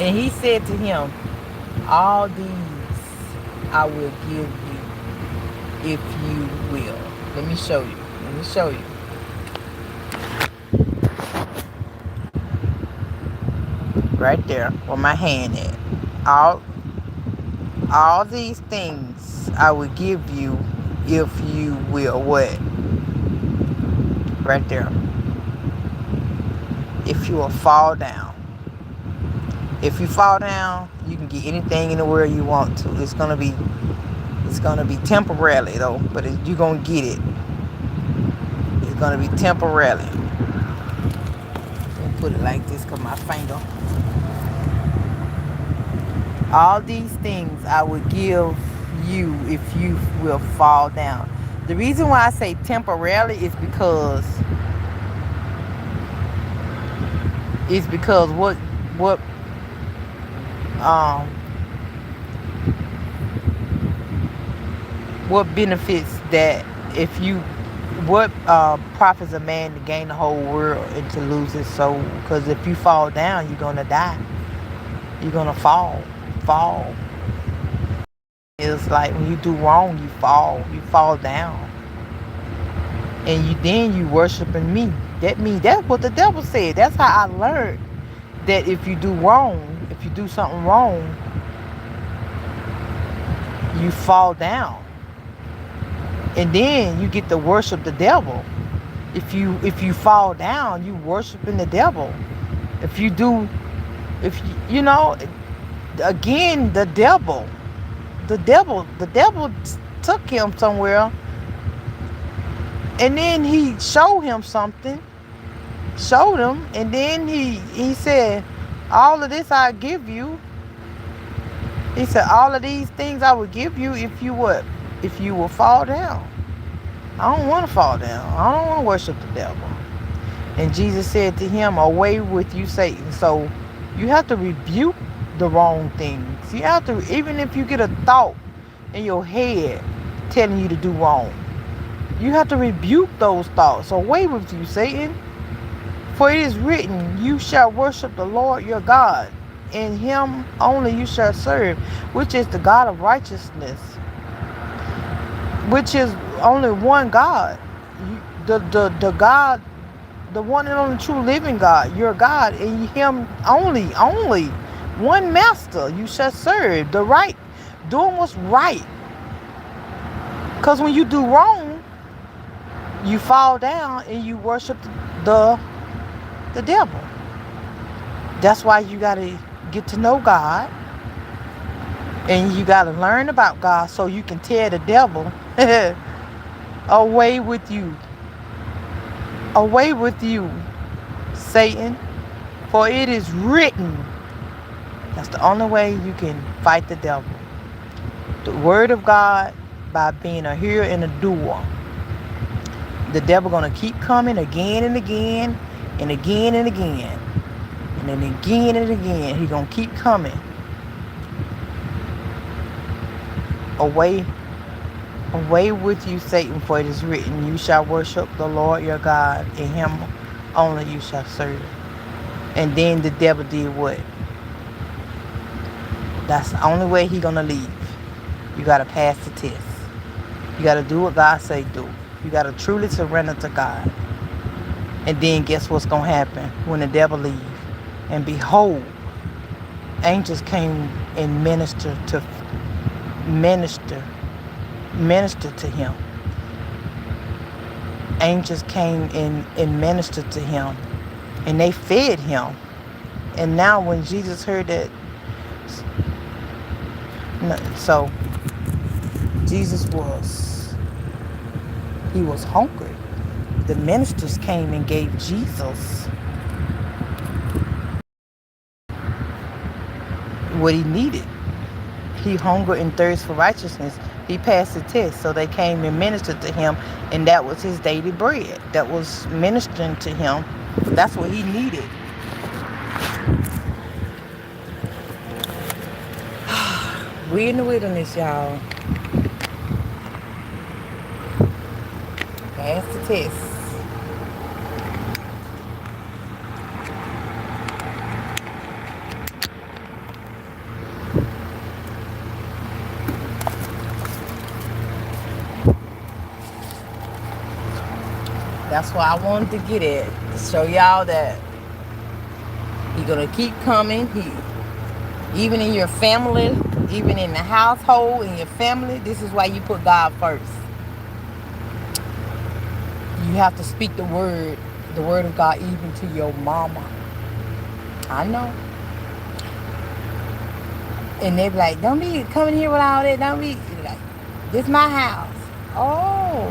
And he said to him, all these I will give you if you will. Let me show you. Right there where my hand at. All these things I will give you if you will what? Right there. If you will fall down. If you fall down, you can get anything in the world you want to. It's gonna be temporarily though, but you're gonna get it. It's gonna be temporarily. Let me put it like this, cause my finger. All these things I will give you if you will fall down. The reason why I say temporarily is because what benefits that if you what profits a man to gain the whole world and to lose his soul? Because if you fall down, you're gonna die. You're gonna fall. It's like when you do wrong, you fall down, and you worshiping me. That's what the devil said. That's how I learned that if you do something wrong, you fall down, and then you get to worship the devil. If you fall down, you worshiping the devil. Again, the devil took him somewhere, and then he showed him something, and then he said, all of this I give you. He said, all of these things I will give you if you will fall down. I don't want to fall down. I don't want to worship the devil. And Jesus said to him, away with you, Satan. So you have to rebuke the wrong things. You have to, even if you get a thought in your head telling you to do wrong, you have to rebuke those thoughts. Away with you, Satan. For it is written, you shall worship the Lord your God, and him only you shall serve, which is the God of righteousness, which is only one God, the God, the one and only true living God, your God, and him only one master you shall serve. Doing what's right. Because when you do wrong, you fall down and you worship the devil. That's why you got to get to know God, and you got to learn about God so you can tell the devil, away with you, Satan, for it is written. That's the only way you can fight the devil. the word of God, by being a hearer and a doer. The devil gonna keep coming again and again and again and again. And then again and again. He gonna keep coming. Away with you, Satan, for it is written, you shall worship the Lord your God, and him only you shall serve. And then the devil did what? That's the only way he gonna leave. You gotta pass the test. You gotta do what God say do. You gotta truly surrender to God. And then guess what's gonna happen when the devil leave? And behold, angels came and minister to him. Angels came and ministered to him, and they fed him. And now when Jesus heard that, so Jesus he was hungry. The ministers came and gave Jesus what he needed. He hungered and thirst for righteousness. He passed the test, so they came and ministered to him, and that was his daily bread. That was ministering to him. That's what he needed. We in the wilderness, y'all. Pass the test. That's why I wanted to get it, to show y'all that he's gonna keep coming. Even in your family, even in the household, in your family, this is why you put God first. You have to speak the word of God, even to your mama. I know. And they be like, don't be coming here with all that. Don't be like, this is my house. Oh,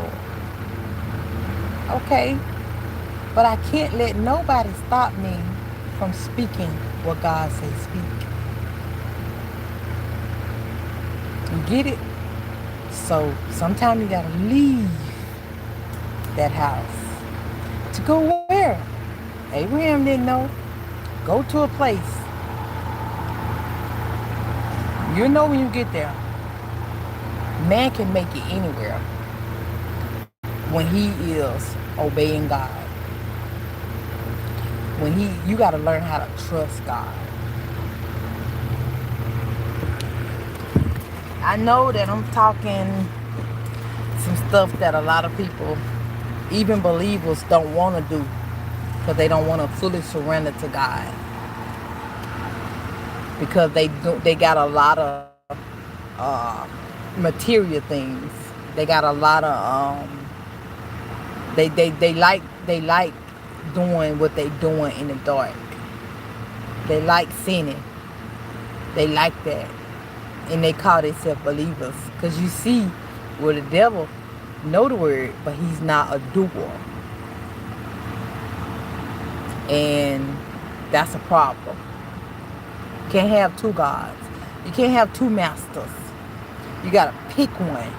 okay. But I can't let nobody stop me from speaking what God says speak. You get it? So sometimes you gotta leave that house. To go where? Abraham didn't know. Go to a place. You know when you get there. Man can make it anywhere when he is obeying God. You gotta learn how to trust God. I know that I'm talking some stuff that a lot of people, even believers, don't want to do because they don't want to fully surrender to God, because they got a lot of material things. They got a lot of they like doing what they doing in the dark. They like sinning. They like that. And they call themselves believers. Because you see where the devil know the word, but he's not a doer. And that's a problem. You can't have two gods. You can't have two masters. You got to pick one.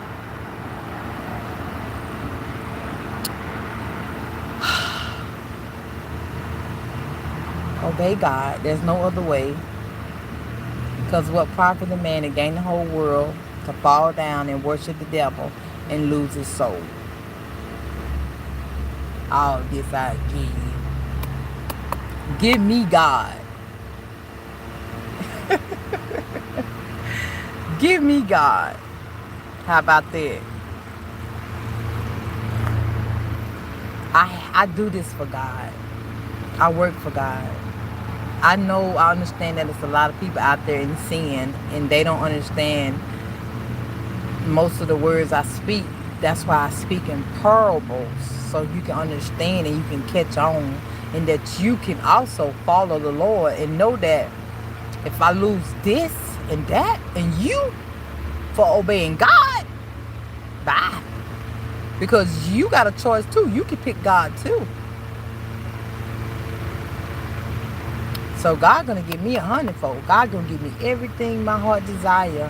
Obey God. There's no other way. Because what profit a man to gain the whole world, to fall down and worship the devil and lose his soul? All this I give you. Give me God. Give me God. How about that? I do this for God. I work for God. I understand that there's a lot of people out there in sin, and they don't understand most of the words I speak. That's why I speak in parables, so you can understand and you can catch on, and that you can also follow the Lord and know that if I lose this and that and you for obeying God, bye. Because you got a choice too. You can pick God too. So God gonna give me 100-fold. God gonna give me everything my heart desire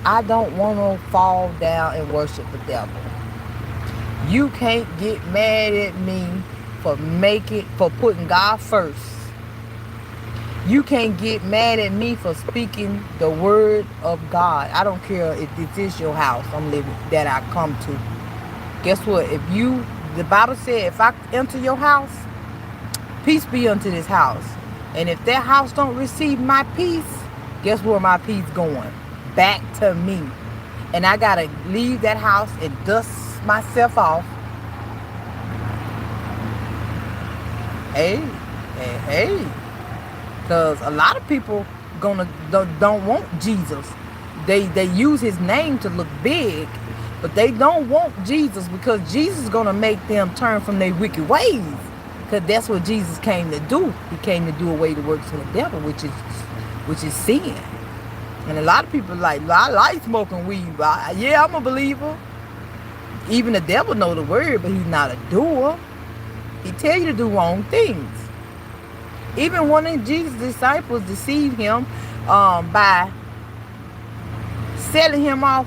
I don't want to fall down and worship the devil. You can't get mad at me for putting God first. You can't get mad at me for speaking the word of God. I don't care if this is your house I'm living that I come to. Guess what? The Bible said, if I enter your house, peace be unto this house. And if that house don't receive my peace, guess where my peace going? Back to me. And I gotta leave that house and dust myself off. Hey. Because a lot of people don't want Jesus. They use his name to look big, but they don't want Jesus because Jesus is going to make them turn from their wicked ways. Because that's what Jesus came to do. He came to do away the works of the devil, which is sin. And a lot of people like, I like smoking weed. Yeah, I'm a believer. Even the devil know the word, but he's not a doer. He tell you to do wrong things. Even one of Jesus' disciples deceived him by selling him off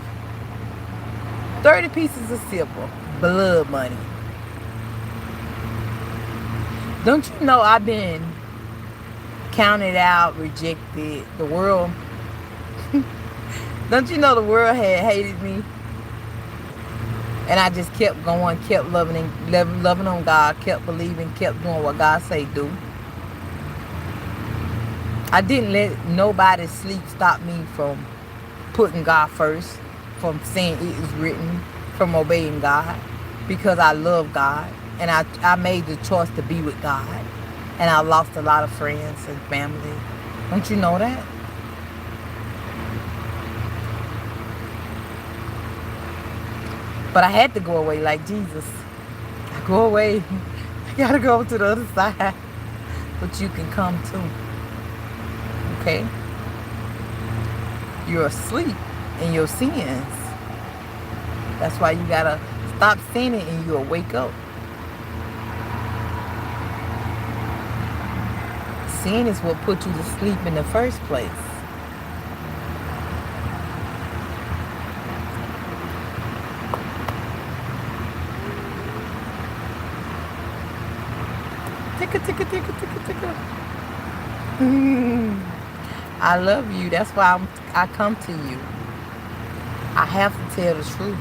30 pieces of silver, blood money. Don't you know I've been counted out, rejected? The world, don't you know the world had hated me? And I just kept going, kept loving on God, kept believing, kept doing what God say do. I didn't let nobody's sleep stop me from putting God first, from saying it is written, from obeying God, because I love God. And I made the choice to be with God. And I lost a lot of friends and family. Don't you know that? But I had to go away like Jesus. I go away. I gotta go to the other side. But you can come too. Okay? You're asleep in your sins. That's why you gotta stop sinning and you'll wake up. Sin is what put you to sleep in the first place. Ticka. I love you. That's why I come to you. I have to tell the truth.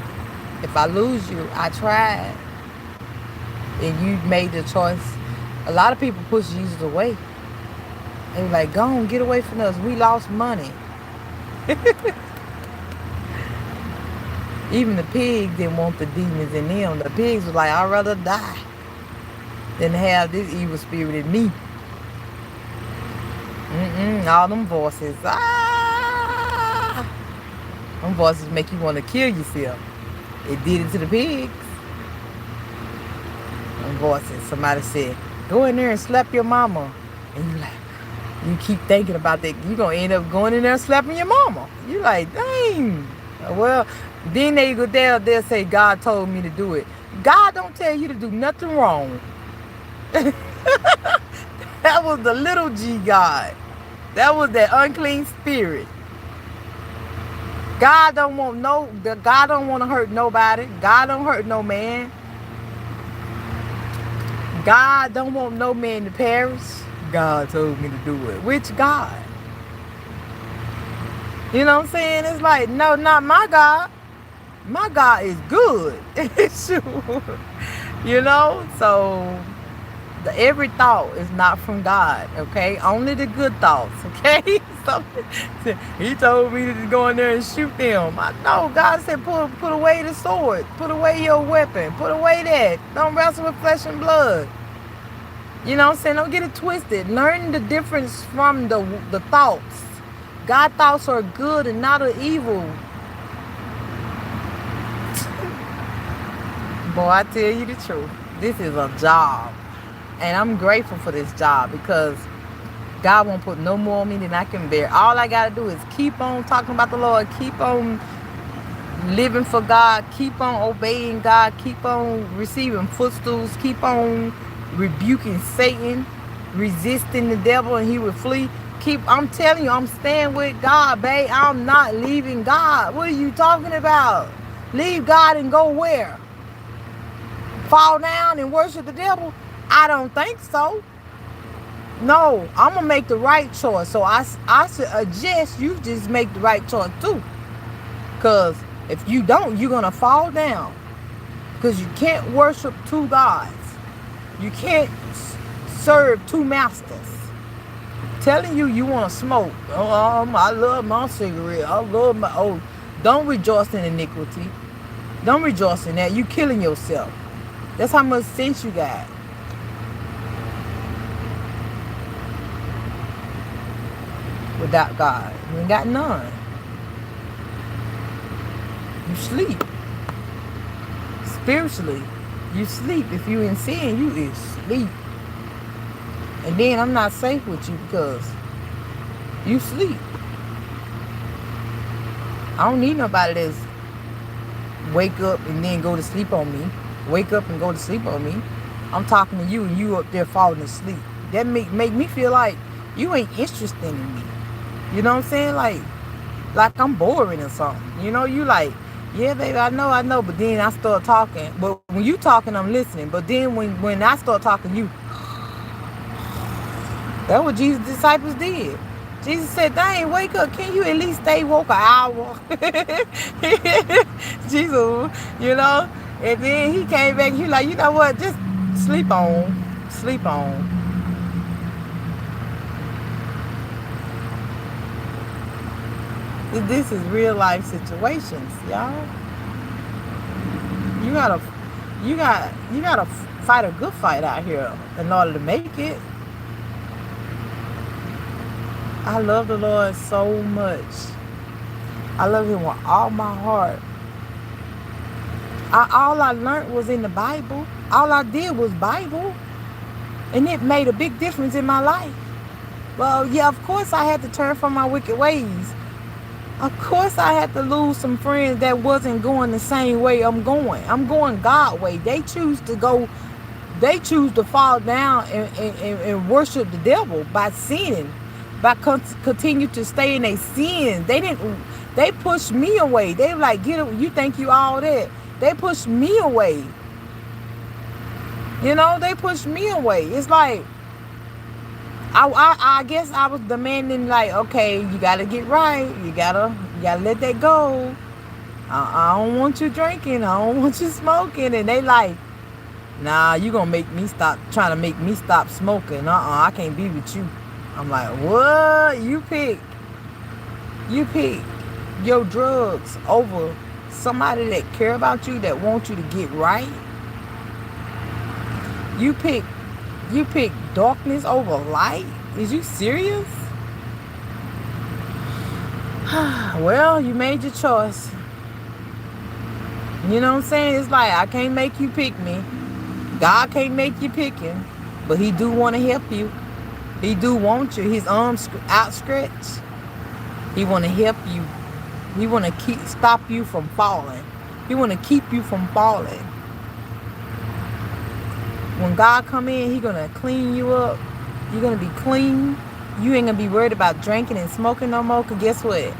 If I lose you, I tried. And you made the choice. A lot of people push Jesus away. They were like, go on, get away from us. We lost money. Even the pigs didn't want the demons in them. The pigs was like, I'd rather die than have this evil spirit in me. All them voices. Them voices make you want to kill yourself. It did it to the pigs. Them voices. Somebody said, go in there and slap your mama. And you like, you keep thinking about that. You're going to end up going in there and slapping your mama. You like, dang. Well, then they'll say, God told me to do it. God don't tell you to do nothing wrong. That was the little G God. That was that unclean spirit. God don't want to hurt nobody. God don't hurt no man. God don't want no man to perish. God told me to do it. Which God? You know what I'm saying? It's like, no, not my God. My God is good. Sure. You know? So every thought is not from God, okay? Only the good thoughts, okay? So he told me to go in there and shoot them. I know God said put away the sword, put away your weapon, put away that. Don't wrestle with flesh and blood. You know what I'm saying? Don't get it twisted. Learn the difference from the thoughts. God's thoughts are good and not of evil. Boy, I tell you the truth. This is a job. And I'm grateful for this job because God won't put no more on me than I can bear. All I got to do is keep on talking about the Lord, keep on living for God, keep on obeying God, keep on receiving footstools, keep on rebuking Satan, resisting the devil and he will flee. I'm telling you, I'm staying with God, babe. I'm not leaving God. What are you talking about? Leave God and go where? Fall down and worship the devil? I don't think so. No, I'm going to make the right choice. So I suggest you just make the right choice too. Because if you don't, you're going to fall down. Because you can't worship two gods. You can't serve two masters. Telling you you want to smoke. Oh, I love my cigarette. I love my... Oh, don't rejoice in iniquity. Don't rejoice in that. You killing yourself. That's how much sense you got. Without God, you ain't got none. You sleep. Spiritually, you sleep. If you in sin, you is sleep. And then I'm not safe with you because you sleep. I don't need nobody that's wake up and then go to sleep on me. Wake up and go to sleep on me. I'm talking to you and you up there falling asleep. That make me feel like you ain't interested in me. You know what I'm saying? Like I'm boring or something. You know, you like, yeah, baby, I know. But then I start talking. But when you talking, I'm listening. But then when I start talking, you... That's what Jesus' disciples did. Jesus said, dang, wake up. Can you at least stay woke an hour? Jesus, you know? And then he came back. He like, you know what? Just sleep on. Sleep on. This is real life situations, y'all. You gotta fight a good fight out here in order to make it. I love the Lord so much. I love him with all my heart. All I learned was in the Bible. All I did was Bible. And it made a big difference in my life. Well, yeah, of course I had to turn from my wicked ways. Of course I had to lose some friends that wasn't going the same way I'm going. I'm going God way. They choose to fall down and worship the devil by sinning. By continue to stay in their sins. They pushed me away. They were like, you think you all that. They pushed me away. You know, they pushed me away. It's like, I guess I was demanding, like, okay, you gotta get right. You gotta let that go. I don't want you drinking. I don't want you smoking. And they like, nah, you gonna make me stop, trying to make me stop smoking. I can't be with you. I'm like, what? You pick your drugs over somebody that care about you, that want you to get right. You pick darkness over light. Is you serious? Well, you made your choice. You know what I'm saying? It's like, I can't make you pick me. God can't make you pick him, but he do want to help you. He do want you. His arms outstretched. He want to help you. He want to stop you from falling. He want to keep you from falling. When God come in, he going to clean you up. You're going to be clean. You ain't going to be worried about drinking and smoking no more. Because guess what?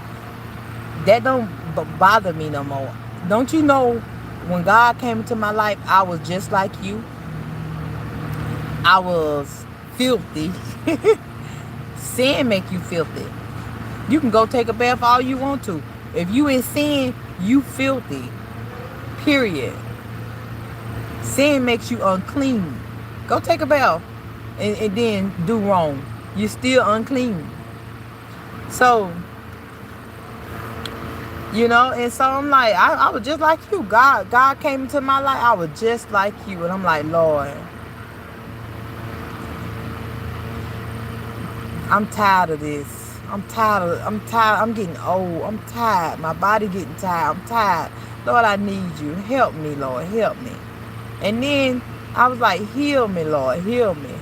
That don't bother me no more. Don't you know, when God came into my life, I was just like you. I was filthy. Sin make you filthy. You can go take a bath all you want to. If you in sin, you filthy. Period. Sin makes you unclean. Go take a bath and then do wrong. You're still unclean. So, you know, and so I'm like, I was just like you. God came into my life. I was just like you. And I'm like, Lord, I'm tired of this. I'm tired. I'm getting old. I'm tired. My body getting tired. I'm tired. Lord, I need you. Help me, Lord. Help me. And then I was like, heal me, Lord. Heal me.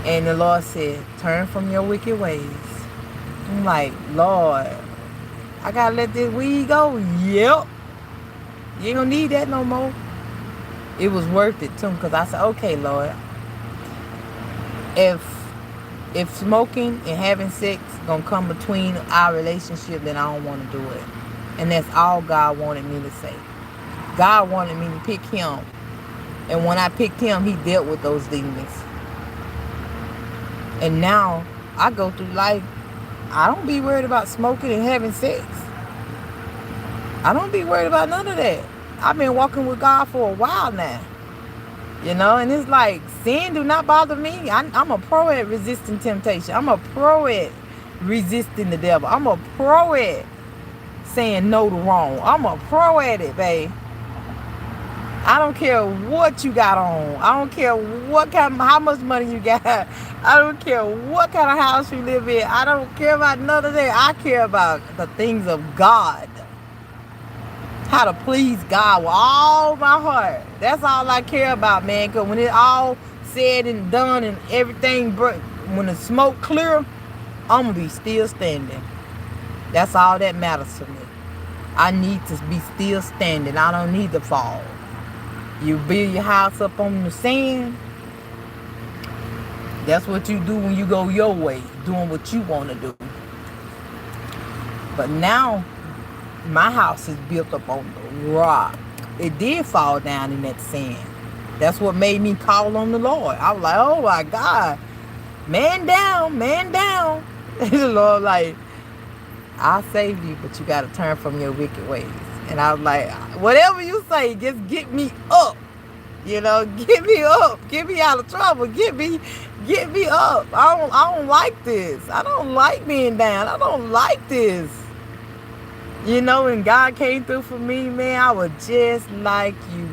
And the Lord said, turn from your wicked ways. I'm like, Lord, I got to let this weed go? Yep. You ain't going to need that no more. It was worth it, too, because I said, okay, Lord, if If smoking and having sex gonna come between our relationship, then I don't want to do it. And that's all God wanted me to say. God wanted me to pick him. And when I picked him, he dealt with those demons. And now I go through life. I don't be worried about smoking and having sex. I don't be worried about none of that. I've been walking with God for a while now. You know, and it's like, sin do not bother me. I'm a pro at resisting temptation. I'm a pro at resisting the devil. I'm a pro at saying no to wrong. I'm a pro at it, babe. I don't care what you got on. I don't care how much money you got. I don't care what kind of house you live in. I don't care about none of that. I care about the things of God. How to please God with all my heart. That's all I care about, man. Because when it all said and done and everything, when the smoke clear, I'm going to be still standing. That's all that matters to me. I need to be still standing. I don't need to fall. You build your house up on the sand. That's what you do when you go your way, doing what you want to do. But now, my house is built up on the rock. It did fall down in that sand. That's what made me call on the Lord. I was like, oh my God. Man down, man down. The Lord like, I'll save you, but you got to turn from your wicked ways. And I was like, whatever you say, just get me up. You know, get me up. Get me out of trouble. Get me up. I don't like this. I don't like being down. I don't like this. You know, when God came through for me, man, I was just like you.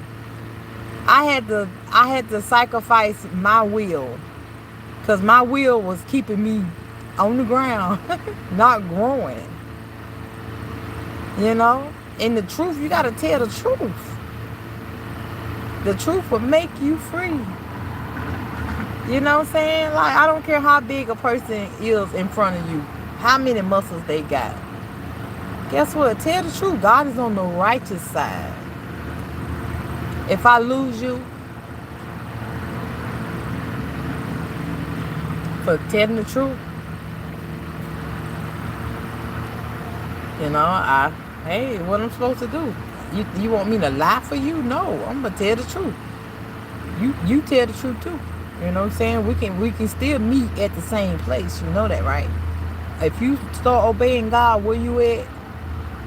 I had to sacrifice my will. Because my will was keeping me on the ground, not growing. You know? And the truth, you got to tell the truth. The truth will make you free. You know what I'm saying? Like, I don't care how big a person is in front of you, how many muscles they got. Guess what? Tell the truth. God is on the righteous side. If I lose you for telling the truth, you know, hey, what I'm supposed to do? You want me to lie for you? No, I'm gonna tell the truth. You tell the truth too. You know what I'm saying? We can still meet at the same place. You know that, right? If you start obeying God where you at,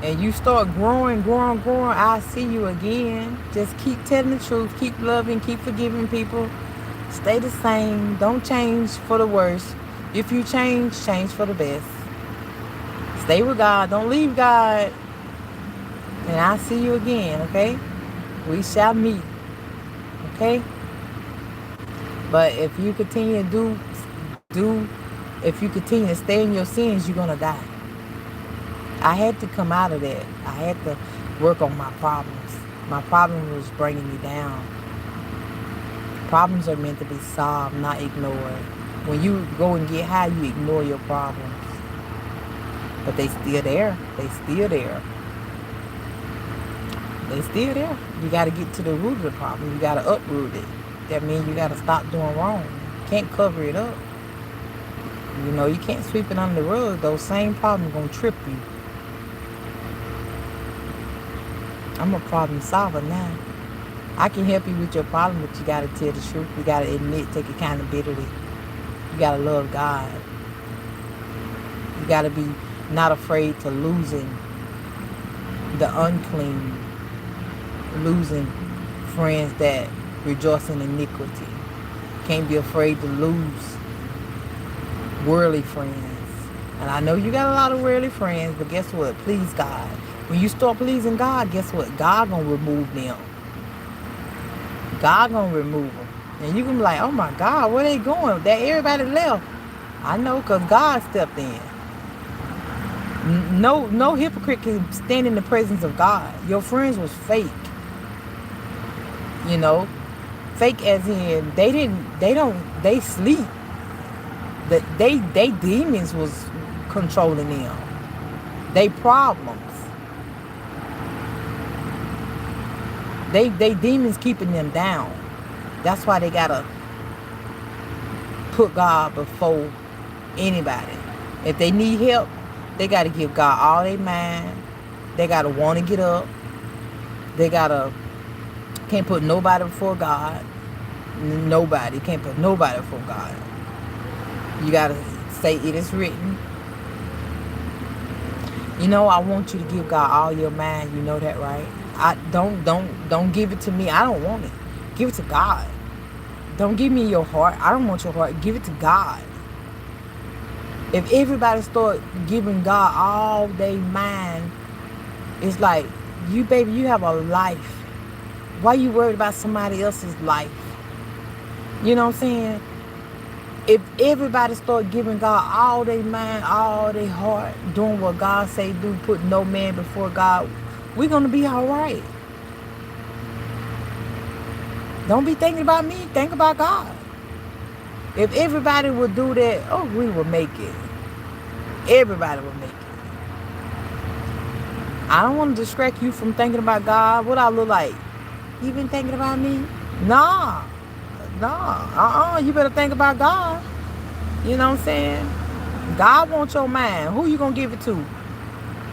and you start growing, I'll see you again. Just keep telling the truth. Keep loving. Keep forgiving people. Stay the same. Don't change for the worse. If you change for the best. Stay with God. Don't leave God. And I'll see you again, okay? We shall meet. Okay? But if you continue to if you continue to stay in your sins, you're going to die. I had to come out of that. I had to work on my problems. My problem was bringing me down. Problems are meant to be solved, not ignored. When you go and get high, you ignore your problems. But they still there. They still there. They still there. You got to get to the root of the problem. You got to uproot it. That means you got to stop doing wrong. You can't cover it up. You know, you can't sweep it under the rug. Those same problems going to trip you. I'm a problem solver now. I can help you with your problem, but you got to tell the truth. You got to admit, take accountability. You got to love God. You got to be not afraid to losing the unclean, losing friends that rejoice in iniquity. Can't be afraid to lose worldly friends. And I know you got a lot of worldly friends, but guess what? Please God. When you start pleasing God, guess what? God gonna remove them. God gonna remove them. And you can be like, oh my God, where they going? That everybody left. I know, because God stepped in. No hypocrite can stand in the presence of God. Your friends was fake. You know, fake as in they sleep. They demons was controlling them. They problems. They demons keeping them down. That's why they gotta put God before Anybody. If they need help, they got to give God all their mind. They got to want to get up. They got to, can't put nobody before God. Nobody. Can't put nobody before God. You got to say it is written. You know, I want you to give God all your mind. You know that, right? I don't give it to me. I don't want it. Give it to God. Don't give me your heart. I don't want your heart. Give it to God. If everybody start giving God all their mind, it's like, you, baby, you have a life. Why you worried about somebody else's life? You know what I'm saying? If everybody start giving God all their mind, all their heart, doing what God say do, put no man before God, we're going to be all right. Don't be thinking about me. Think about God. If everybody would do that, oh, we would make it. Everybody would make it. I don't want to distract you from thinking about God. What I look like? You been thinking about me? Nah. You better think about God. You know what I'm saying? God wants your mind. Who you gonna give it to?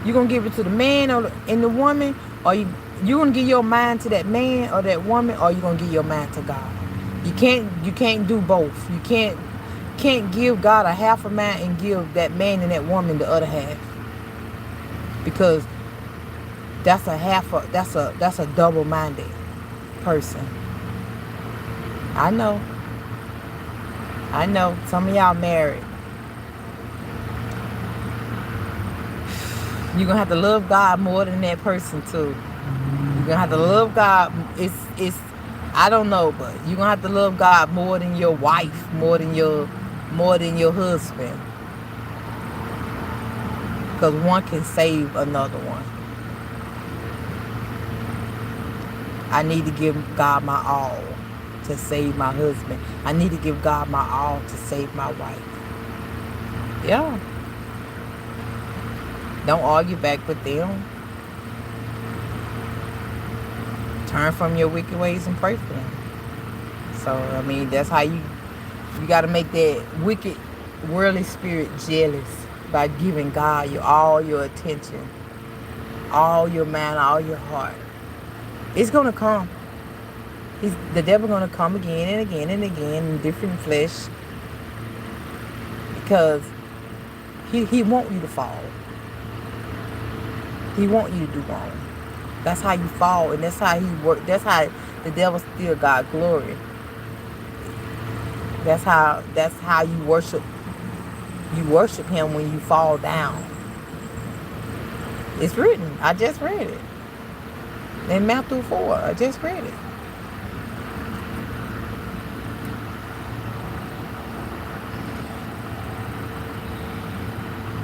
You gonna give it to the man and the woman, or you gonna give your mind to that man or that woman, or you gonna give your mind to God? You can't do both. You can't give God a half a mind and give that man and that woman the other half, because that's a double-minded person. I know. Some of y'all married. You're gonna have to love God more than that person too. You're gonna have to love God. It's I don't know, but you're gonna have to love God more than your wife, more than your husband. Because one can save another one. I need to give God my all to save my husband. I need to give God my all to save my wife. Yeah. Don't argue back with them. Turn from your wicked ways and pray for them. So, I mean, that's how you got to make that wicked, worldly spirit jealous by giving God all your attention, all your mind, all your heart. It's going to come. The devil going to come again and again and again in different flesh, because he want you to fall. He want you to do wrong. That's how you fall, and that's how he work. That's how the devil steal God's glory. That's how you worship. You worship him when you fall down. It's written. I just read it in Matthew 4. I just read it.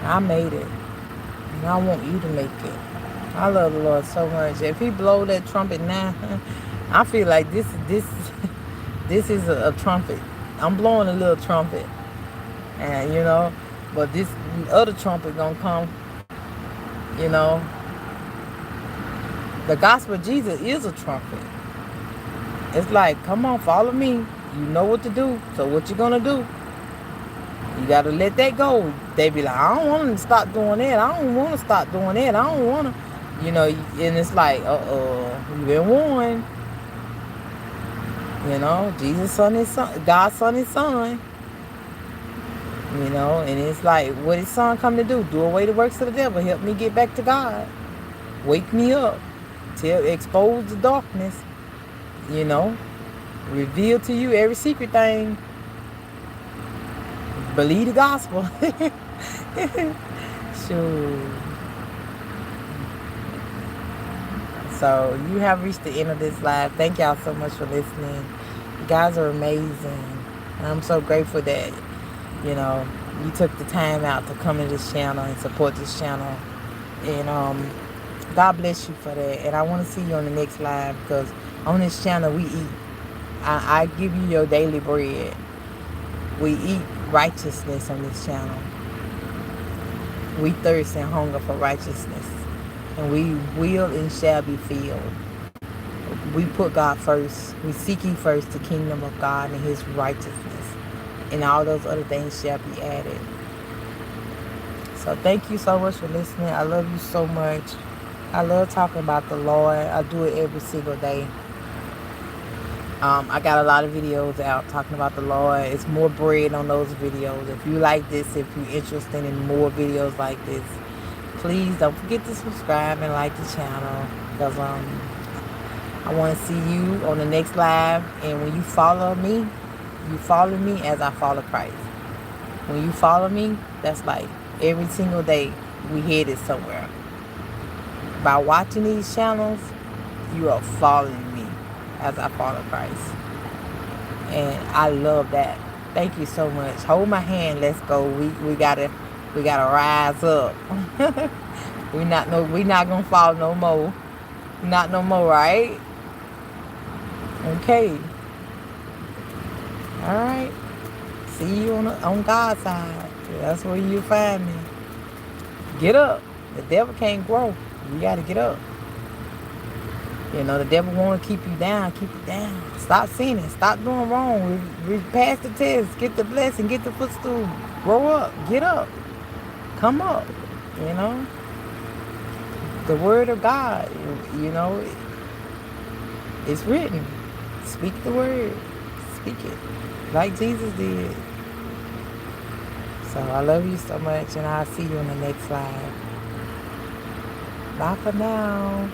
I made it. And I want you to make it. I love the Lord so much. If he blow that trumpet now, I feel like this is a trumpet. I'm blowing a little trumpet. And but this other trumpet gonna come. The gospel of Jesus is a trumpet. It's like, come on, follow me. You know what to do. So what you gonna do? You got to let that go. They be like, I don't want to stop doing that. I don't want to stop doing that. I don't want to, and it's like, you been warned. Jesus' son is son. God's son is son. And it's like, what his son come to do? Do away the works of the devil. Help me get back to God. Wake me up. Expose the darkness. Reveal to you every secret thing. Believe the gospel. Sure. So you have reached the end of this live. Thank y'all so much for listening. You guys are amazing. And I'm so grateful that, you took the time out to come to this channel and support this channel. And God bless you for that. And I want to see you on the next live, because on this channel we eat. I give you your daily bread. We eat righteousness on this channel. We thirst and hunger for righteousness, and we will and shall be filled. We put God first. We seek ye first the kingdom of God and his righteousness, and all those other things shall be added. So thank you so much for listening. I love you so much. I love talking about the Lord. I do it every single day. I got a lot of videos out talking about the Lord. It's more bread on those videos. If you like this, if you're interested in more videos like this, please don't forget to subscribe and like the channel. Because I want to see you on the next live. And when you follow me as I follow Christ. When you follow me, that's like every single day we headed somewhere. By watching these channels, you are following me as I follow Christ. And I love that. Thank you so much. Hold my hand. Let's go. We gotta rise up. we not gonna fall no more. Not no more, right? Okay. All right. See you on God's side. That's where you find me. Get up. The devil can't grow. You gotta get up. You know, the devil want to keep you down. Keep you down. Stop sinning. Stop doing wrong. Pass the test. Get the blessing. Get the footstool. Grow up. Get up. Come up. You know. The word of God. You know. It's written. Speak the word. Speak it. Like Jesus did. So I love you so much. And I'll see you in the next live. Bye for now.